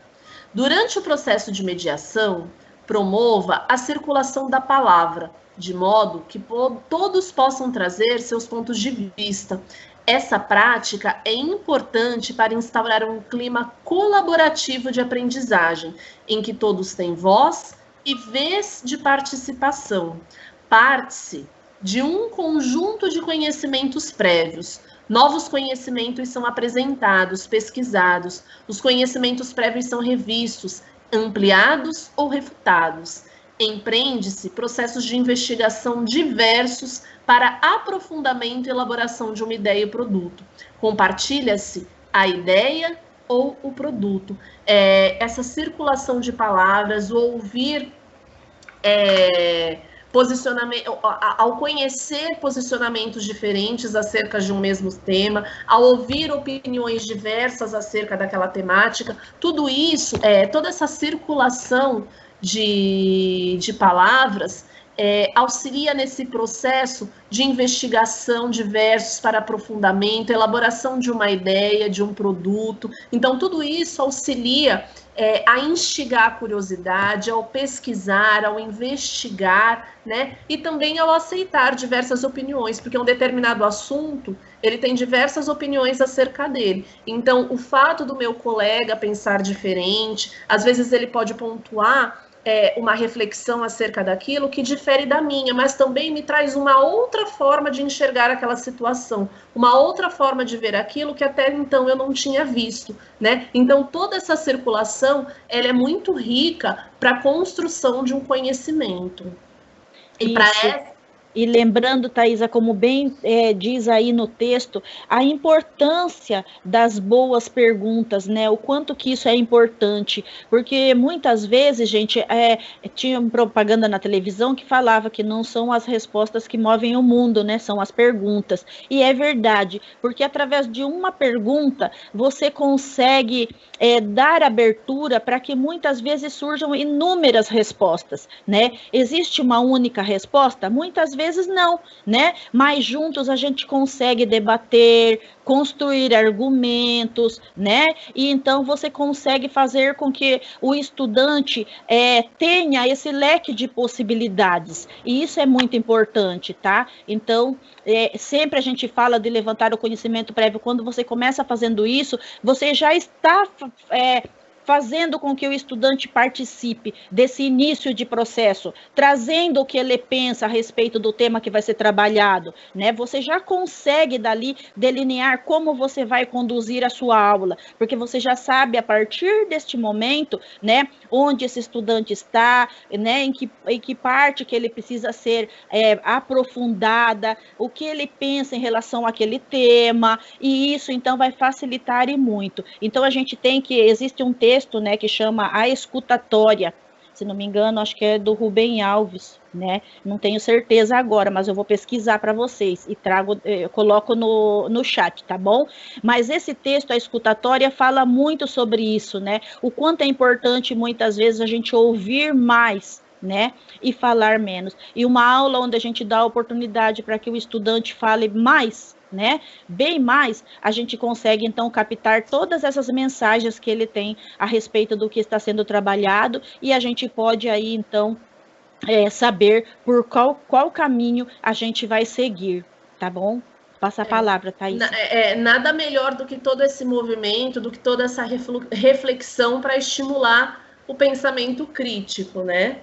Durante o processo de mediação, promova a circulação da palavra, de modo que todos possam trazer seus pontos de vista. Essa prática é importante para instaurar um clima colaborativo de aprendizagem, em que todos têm voz e vez de participação. Parte-se de um conjunto de conhecimentos prévios. Novos conhecimentos são apresentados, pesquisados, os conhecimentos prévios são revistos, ampliados ou refutados. Empreende-se processos de investigação diversos para aprofundamento e elaboração de uma ideia e produto. Compartilha-se a ideia ou o produto. Essa circulação de palavras, o ouvir posicionamento, ao conhecer posicionamentos diferentes acerca de um mesmo tema, ao ouvir opiniões diversas acerca daquela temática, tudo isso, toda essa circulação de palavras auxilia nesse processo de investigação diversos para aprofundamento, elaboração de uma ideia, de um produto. Então, tudo isso auxilia a instigar a curiosidade, ao pesquisar, ao investigar, né? E também ao aceitar diversas opiniões, porque um determinado assunto, ele tem diversas opiniões acerca dele. Então, o fato do meu colega pensar diferente, às vezes ele pode pontuar uma reflexão acerca daquilo que difere da minha, mas também me traz uma outra forma de enxergar aquela situação, uma outra forma de ver aquilo que até então eu não tinha visto, né? Então, toda essa circulação, ela é muito rica para a construção de um conhecimento. E lembrando, Thaisa, como bem diz aí no texto, a importância das boas perguntas, né? O quanto que isso é importante, porque muitas vezes, gente, tinha propaganda na televisão que falava que não são as respostas que movem o mundo, né? São as perguntas. E é verdade, porque através de uma pergunta, você consegue dar abertura para que muitas vezes surjam inúmeras respostas, né? Existe uma única resposta? Muitas vezes não, né? Mas juntos a gente consegue debater, construir argumentos, né? E então você consegue fazer com que o estudante tenha esse leque de possibilidades. E isso é muito importante, tá? Então, sempre a gente fala de levantar o conhecimento prévio. Quando você começa fazendo isso, você já está fazendo com que o estudante participe desse início de processo, trazendo o que ele pensa a respeito do tema que vai ser trabalhado, né? Você já consegue dali delinear como você vai conduzir a sua aula, porque você já sabe a partir deste momento, né, onde esse estudante está, né, em que parte que ele precisa ser aprofundada, o que ele pensa em relação àquele tema, e isso então vai facilitar e muito. Então a gente tem que, existe um texto, né, que chama A Escutatória, se não me engano, acho que é do Rubem Alves, né? Não tenho certeza agora, mas eu vou pesquisar para vocês e trago, eu coloco no chat, tá bom? Mas esse texto, a escutatória, fala muito sobre isso, né? O quanto é importante, muitas vezes, a gente ouvir mais, né? E falar menos. E uma aula onde a gente dá a oportunidade para que o estudante fale mais, né? Bem mais, a gente consegue então captar todas essas mensagens que ele tem a respeito do que está sendo trabalhado e a gente pode aí então saber por qual caminho a gente vai seguir, tá bom? Passa a palavra, Thaís. Nada melhor do que todo esse movimento, do que toda essa reflexão para estimular o pensamento crítico, né?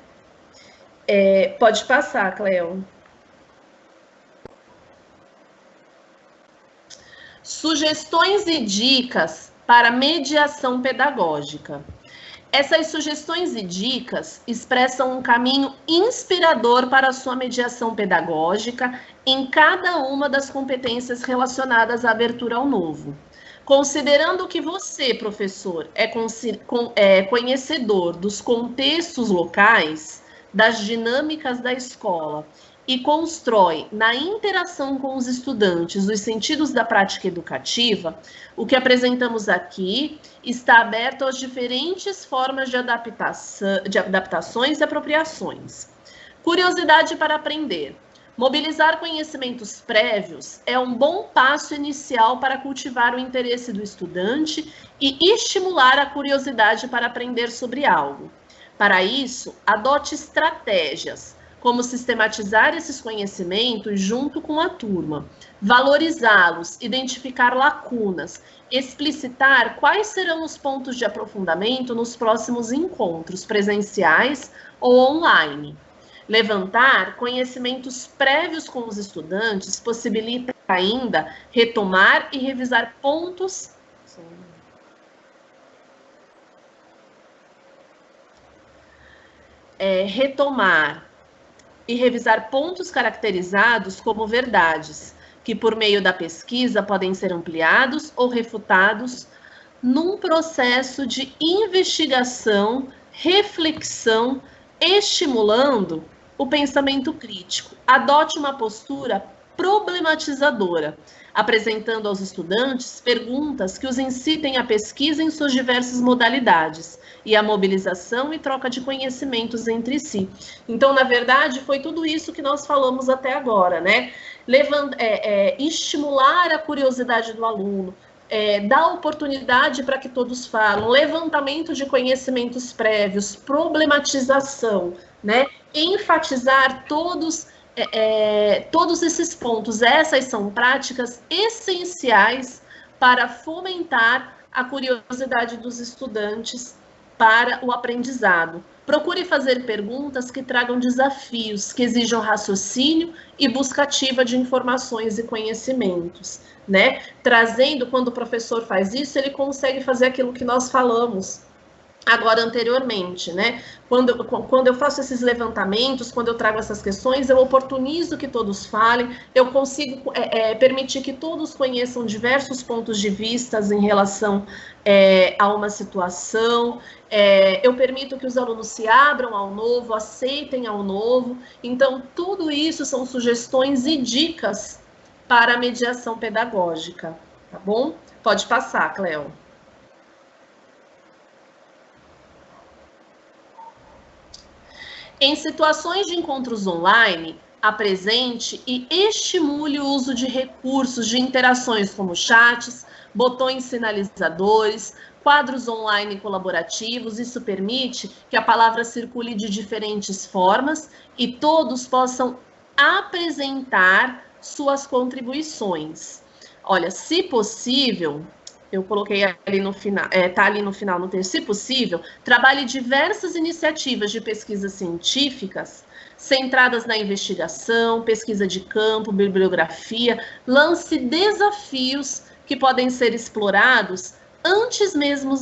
Pode passar, Cleo. Sugestões e dicas para mediação pedagógica. Essas sugestões e dicas expressam um caminho inspirador para a sua mediação pedagógica em cada uma das competências relacionadas à abertura ao novo. Considerando que você, professor, é conhecedor dos contextos locais, das dinâmicas da escola e constrói, na interação com os estudantes, os sentidos da prática educativa, o que apresentamos aqui está aberto às diferentes formas de adaptações e apropriações. Curiosidade para aprender. Mobilizar conhecimentos prévios é um bom passo inicial para cultivar o interesse do estudante e estimular a curiosidade para aprender sobre algo. Para isso, adote estratégias, como sistematizar esses conhecimentos junto com a turma, valorizá-los, identificar lacunas, explicitar quais serão os pontos de aprofundamento nos próximos encontros presenciais ou online. Levantar conhecimentos prévios com os estudantes possibilita ainda retomar e revisar pontos. Retomar e revisar pontos caracterizados como verdades, que por meio da pesquisa podem ser ampliados ou refutados num processo de investigação, reflexão, estimulando o pensamento crítico. Adote uma postura problematizadora, apresentando aos estudantes perguntas que os incitem à pesquisa em suas diversas modalidades e à mobilização e troca de conhecimentos entre si. Então, na verdade, foi tudo isso que nós falamos até agora, né? Estimular a curiosidade do aluno, dar oportunidade para que todos falem, levantamento de conhecimentos prévios, problematização, né? Enfatizar todos esses pontos. Essas são práticas essenciais para fomentar a curiosidade dos estudantes para o aprendizado. Procure fazer perguntas que tragam desafios, que exijam raciocínio e busca ativa de informações e conhecimentos, né? Trazendo, quando o professor faz isso, ele consegue fazer aquilo que nós falamos agora anteriormente, né? Quando eu faço esses levantamentos, quando eu trago essas questões, eu oportunizo que todos falem, eu consigo permitir que todos conheçam diversos pontos de vista em relação a uma situação, eu permito que os alunos se abram ao novo, aceitem ao novo. Então, tudo isso são sugestões e dicas para a mediação pedagógica, tá bom? Pode passar, Cleo. Em situações de encontros online, apresente e estimule o uso de recursos de interações como chats, botões sinalizadores, quadros online colaborativos. Isso permite que a palavra circule de diferentes formas e todos possam apresentar suas contribuições. Olha, se possível, eu coloquei ali no final, tá ali no final no texto, se possível, trabalhe diversas iniciativas de pesquisas científicas centradas na investigação, pesquisa de campo, bibliografia, lance desafios que podem ser explorados antes mesmo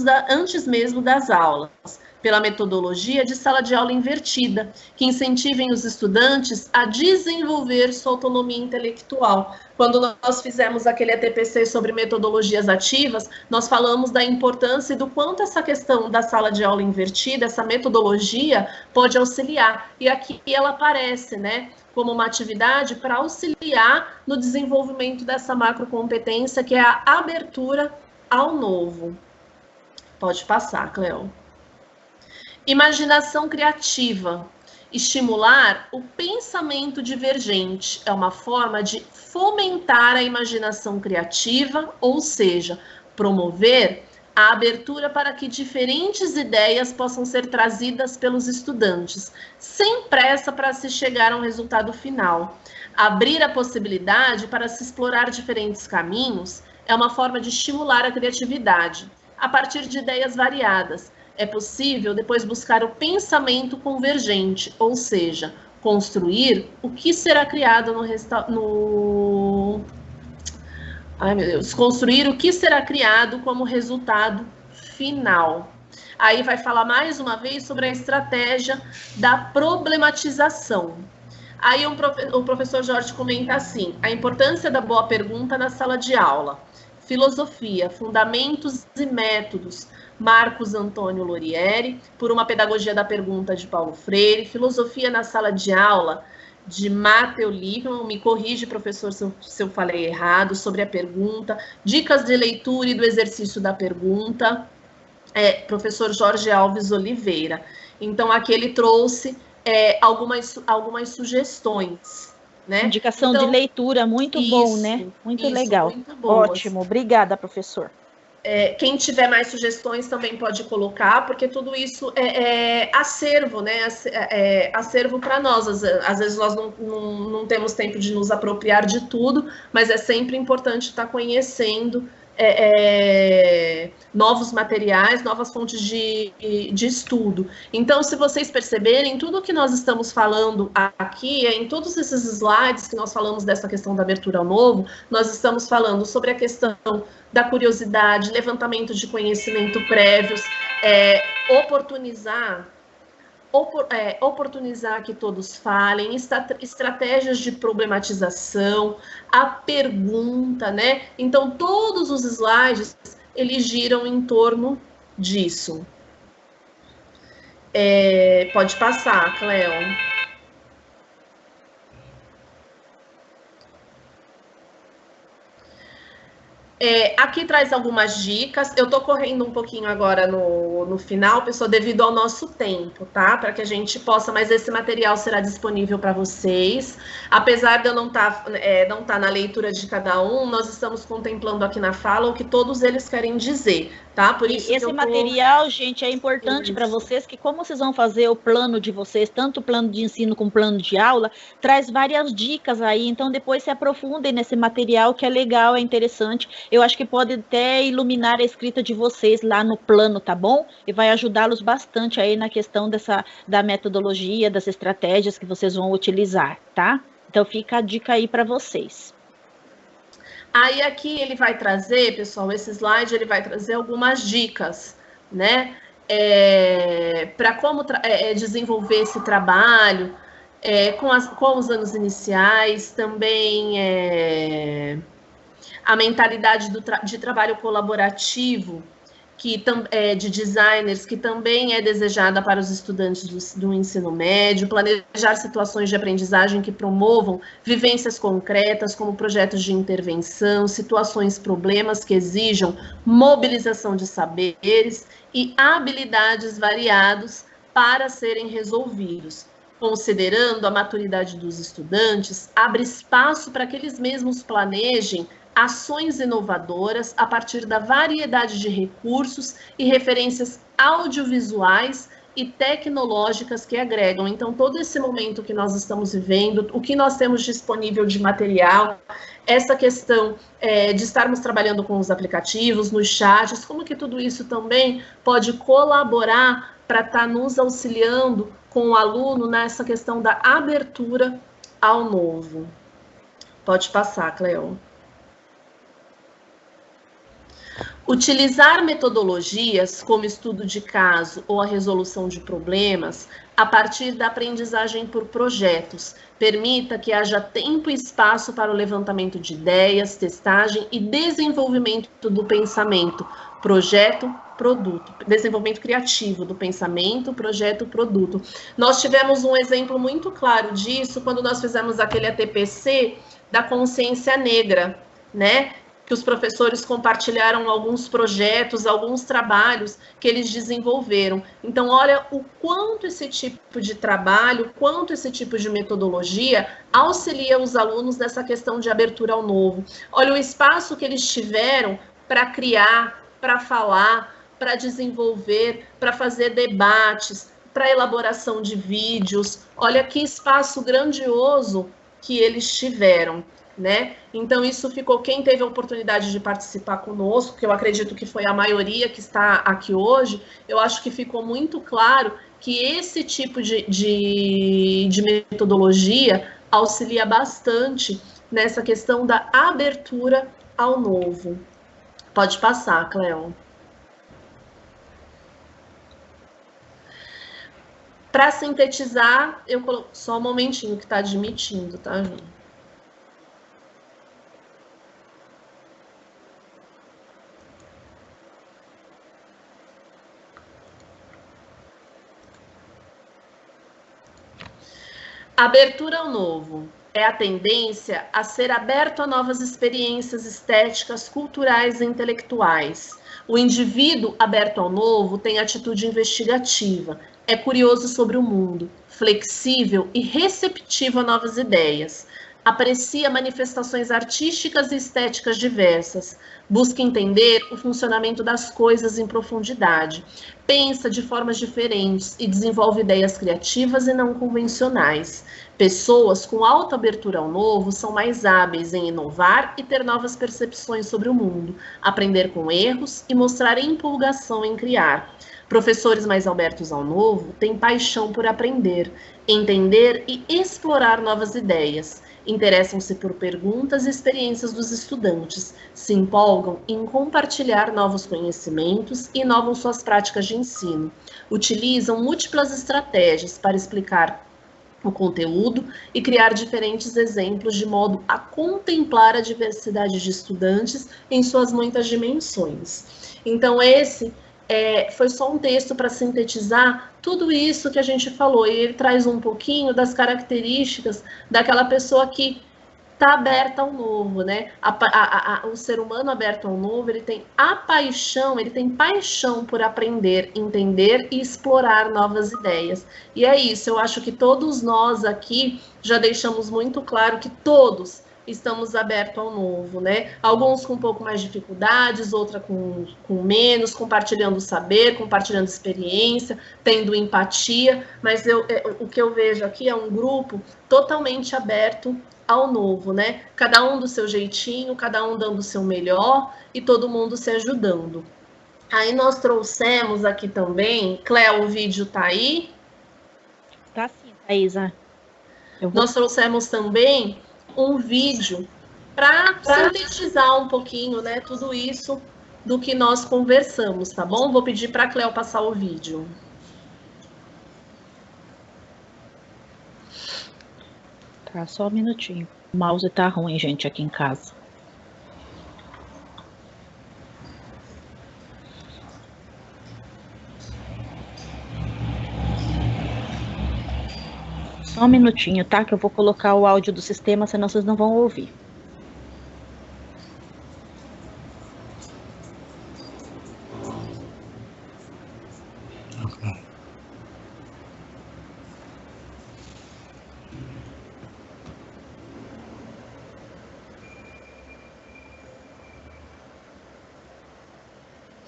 das aulas, pela metodologia de sala de aula invertida, que incentivem os estudantes a desenvolver sua autonomia intelectual. Quando nós fizemos aquele ETPC sobre metodologias ativas, nós falamos da importância e do quanto essa questão da sala de aula invertida, essa metodologia, pode auxiliar. E aqui ela aparece, né, como uma atividade para auxiliar no desenvolvimento dessa macrocompetência, que é a abertura ao novo. Pode passar, Cleo. Imaginação criativa. Estimular o pensamento divergente é uma forma de fomentar a imaginação criativa, ou seja, promover a abertura para que diferentes ideias possam ser trazidas pelos estudantes, sem pressa para se chegar a um resultado final. Abrir a possibilidade para se explorar diferentes caminhos é uma forma de estimular a criatividade, a partir de ideias variadas. É possível depois buscar o pensamento convergente, ou seja, construir o que será criado construir o que será criado como resultado final. Aí vai falar mais uma vez sobre a estratégia da problematização. Aí o professor Jorge comenta assim: a importância da boa pergunta na sala de aula. Filosofia, fundamentos e métodos, Marcos Antônio Lorieri, por uma pedagogia da pergunta de Paulo Freire. Filosofia na sala de aula, de Matthew Liebman, me corrige, professor, se eu falei errado, sobre a pergunta. Dicas de leitura e do exercício da pergunta, professor Jorge Alves Oliveira. Então, aqui ele trouxe algumas sugestões. Né? Indicação de leitura, muito bom, né? Muito legal. Muito ótimo, obrigada, professor. Quem tiver mais sugestões também pode colocar, porque tudo isso é acervo, né? Acervo para nós. Às vezes nós não temos tempo de nos apropriar de tudo, mas é sempre importante estar conhecendo novos materiais, novas fontes de estudo. Então, se vocês perceberem, tudo que nós estamos falando aqui, em todos esses slides que nós falamos dessa questão da abertura ao novo, nós estamos falando sobre a questão da curiosidade, levantamento de conhecimento prévios, oportunizar que todos falem, estratégias de problematização, a pergunta, né? Então, todos os slides, eles giram em torno disso. Pode passar, Cleo. Aqui traz algumas dicas. Eu tô correndo um pouquinho agora no final, pessoal, devido ao nosso tempo, tá? Para que a gente possa, mas esse material será disponível para vocês. Apesar de eu não tá na leitura de cada um, nós estamos contemplando aqui na fala o que todos eles querem dizer, tá? Por isso esse material, gente, é importante para vocês, que como vocês vão fazer o plano de vocês, tanto o plano de ensino como o plano de aula, traz várias dicas aí, então depois se aprofundem nesse material, que é legal, é interessante. Eu acho que pode até iluminar a escrita de vocês lá no plano, tá bom? E vai ajudá-los bastante aí na questão da metodologia, das estratégias que vocês vão utilizar, tá? Então fica a dica aí para vocês. Aí aqui ele vai trazer, pessoal, esse slide ele vai trazer algumas dicas, né? Para como desenvolver esse trabalho com os anos iniciais, também a mentalidade de trabalho colaborativo, de designers, que também é desejada para os estudantes do ensino médio, planejar situações de aprendizagem que promovam vivências concretas, como projetos de intervenção, situações, problemas que exijam mobilização de saberes e habilidades variados para serem resolvidos. Considerando a maturidade dos estudantes, abre espaço para que eles mesmos planejem ações inovadoras a partir da variedade de recursos e referências audiovisuais e tecnológicas que agregam. Então, todo esse momento que nós estamos vivendo, o que nós temos disponível de material, essa questão de estarmos trabalhando com os aplicativos, nos chats, como que tudo isso também pode colaborar para estar nos auxiliando com o aluno nessa questão da abertura ao novo. Pode passar, Cleo. Utilizar metodologias como estudo de caso ou a resolução de problemas a partir da aprendizagem por projetos. Permita que haja tempo e espaço para o levantamento de ideias, testagem e desenvolvimento do pensamento, projeto, produto. Desenvolvimento criativo do pensamento, projeto, produto. Nós tivemos um exemplo muito claro disso quando nós fizemos aquele ATPC da consciência negra, né? Que os professores compartilharam alguns projetos, alguns trabalhos que eles desenvolveram. Então, olha o quanto esse tipo de trabalho, quanto esse tipo de metodologia auxilia os alunos nessa questão de abertura ao novo. Olha o espaço que eles tiveram para criar, para falar, para desenvolver, para fazer debates, para elaboração de vídeos. Olha que espaço grandioso que eles tiveram. Né? Então, isso ficou, quem teve a oportunidade de participar conosco, que eu acredito que foi a maioria que está aqui hoje, eu acho que ficou muito claro que esse tipo de metodologia auxilia bastante nessa questão da abertura ao novo. Pode passar, Cleo. Para sintetizar, eu coloco só um momentinho que está admitindo, tá, gente? Abertura ao novo é a tendência a ser aberto a novas experiências estéticas, culturais e intelectuais. O indivíduo aberto ao novo tem atitude investigativa, é curioso sobre o mundo, flexível e receptivo a novas ideias. Aprecia manifestações artísticas e estéticas diversas. Busca entender o funcionamento das coisas em profundidade. Pensa de formas diferentes e desenvolve ideias criativas e não convencionais. Pessoas com alta abertura ao novo são mais hábeis em inovar e ter novas percepções sobre o mundo, aprender com erros e mostrar empolgação em criar. Professores mais abertos ao novo têm paixão por aprender, entender e explorar novas ideias. Interessam-se por perguntas e experiências dos estudantes, se empolgam em compartilhar novos conhecimentos e inovam suas práticas de ensino. Utilizam múltiplas estratégias para explicar o conteúdo e criar diferentes exemplos de modo a contemplar a diversidade de estudantes em suas muitas dimensões. Então, esse foi só um texto para sintetizar tudo isso que a gente falou, e ele traz um pouquinho das características daquela pessoa que está aberta ao novo, né? O ser humano aberto ao novo, ele tem paixão por aprender, entender e explorar novas ideias. E é isso, eu acho que todos nós aqui já deixamos muito claro que todos estamos abertos ao novo, né? Alguns com um pouco mais de dificuldades, outra com menos, compartilhando saber, compartilhando experiência, tendo empatia, mas o que eu vejo aqui é um grupo totalmente aberto ao novo, né? Cada um do seu jeitinho, cada um dando o seu melhor e todo mundo se ajudando. Aí nós trouxemos aqui também, Cléo, o vídeo tá aí? Tá sim, Thaisa. Nós trouxemos também um vídeo para sintetizar um pouquinho, né, tudo isso do que nós conversamos, tá bom? Vou pedir para a Cléo passar o vídeo. Tá, só um minutinho. O mouse tá ruim, gente, aqui em casa. Só um minutinho, tá? Que eu vou colocar o áudio do sistema, senão vocês não vão ouvir. Okay.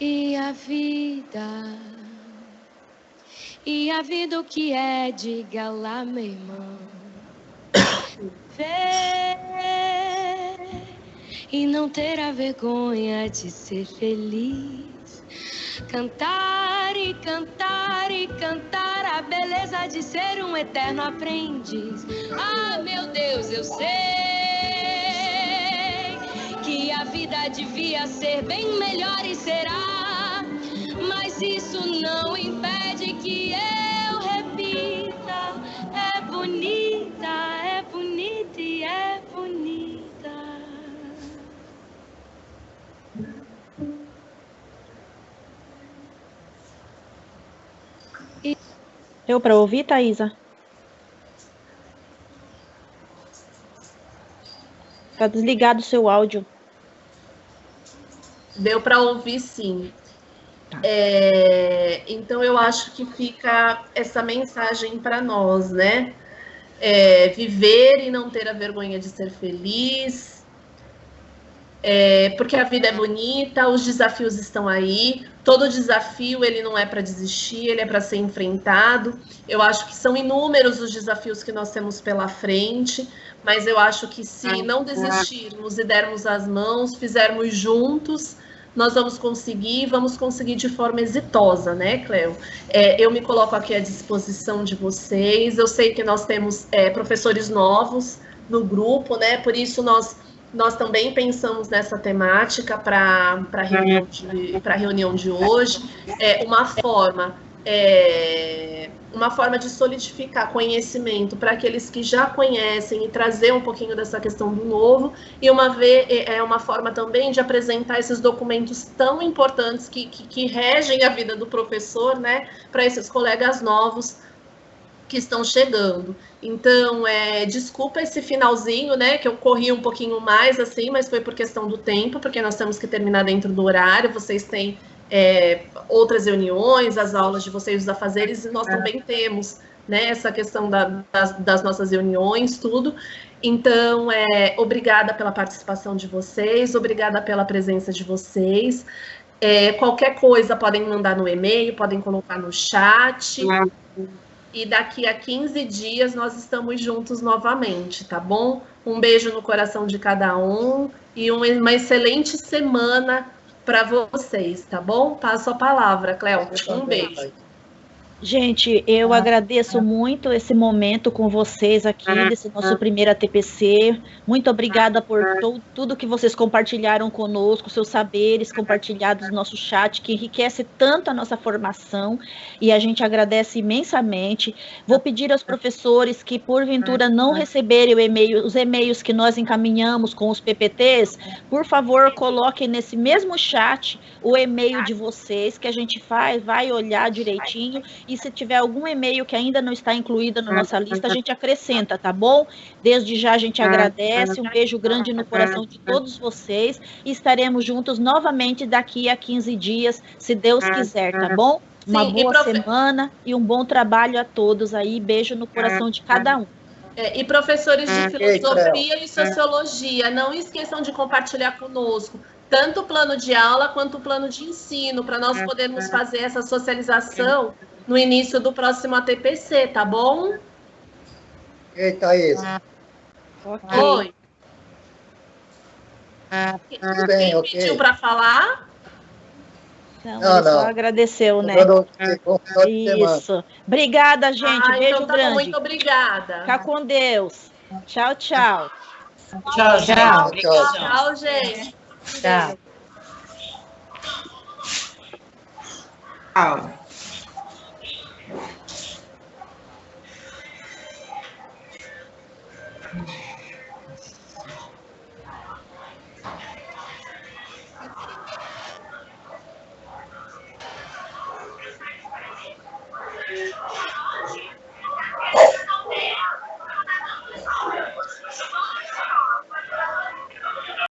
E a vida o que é, diga lá, meu irmão. Ver e não ter a vergonha de ser feliz. Cantar e cantar e cantar a beleza de ser um eterno aprendiz. Ah, meu Deus, eu sei que que a vida devia ser bem melhor e será. Mas isso não impede que eu repita: é bonita e é bonita. Deu para ouvir, Thaisa? Tá desligado o seu áudio. Deu para ouvir, sim. Então, eu acho que fica essa mensagem para nós, né? Viver e não ter a vergonha de ser feliz, porque a vida é bonita, os desafios estão aí. Todo desafio, ele não é para desistir, ele é para ser enfrentado. Eu acho que são inúmeros os desafios que nós temos pela frente, mas eu acho que se não desistirmos e dermos as mãos, fizermos juntos, nós vamos conseguir de forma exitosa, né, Cleo? Eu me coloco aqui à disposição de vocês. Eu sei que nós temos professores novos no grupo, né? Por isso nós também pensamos nessa temática para a reunião de hoje, uma forma de solidificar conhecimento para aqueles que já conhecem e trazer um pouquinho dessa questão do novo, e uma forma também de apresentar esses documentos tão importantes que regem a vida do professor, né, para esses colegas novos que estão chegando. Então, desculpa esse finalzinho, né, que eu corri um pouquinho mais, assim, mas foi por questão do tempo, porque nós temos que terminar dentro do horário, vocês têm outras reuniões, as aulas de vocês, os afazeres, e nós também temos, né, essa questão das nossas reuniões, tudo. Então, obrigada pela participação de vocês, obrigada pela presença de vocês. Qualquer coisa podem mandar no e-mail, podem colocar no chat. E daqui a 15 dias nós estamos juntos novamente, tá bom? Um beijo no coração de cada um e uma excelente semana para vocês, tá bom? Passo a palavra, Cleo. Um beijo. Gente, eu agradeço muito esse momento com vocês aqui, desse nosso primeiro ATPC. Muito obrigada por tudo que vocês compartilharam conosco, seus saberes compartilhados no nosso chat, que enriquece tanto a nossa formação, e a gente agradece imensamente. Vou pedir aos professores que, porventura, não receberem os e-mails que nós encaminhamos com os PPTs, por favor, coloquem nesse mesmo chat o e-mail de vocês, que a gente vai olhar direitinho. E se tiver algum e-mail que ainda não está incluído na nossa lista, a gente acrescenta, tá bom? Desde já a gente agradece, um beijo grande no coração de todos vocês, e estaremos juntos novamente daqui a 15 dias, se Deus quiser, tá bom? Uma boa semana e um bom trabalho a todos aí, beijo no coração de cada um. E professores de filosofia e sociologia, não esqueçam de compartilhar conosco tanto o plano de aula quanto o plano de ensino, para nós podermos fazer essa socialização no início do próximo ATPC, tá bom? Eita, isso. Ok. Oi. Tudo bem, Quem ok. pediu para falar? Não, ele só agradeceu, né? Isso. Obrigada, gente. Beijo então tá grande. bom, muito obrigada. Fica com Deus. Tchau, tchau. Tchau, tchau. Tchau, gente. Tchau. Tchau.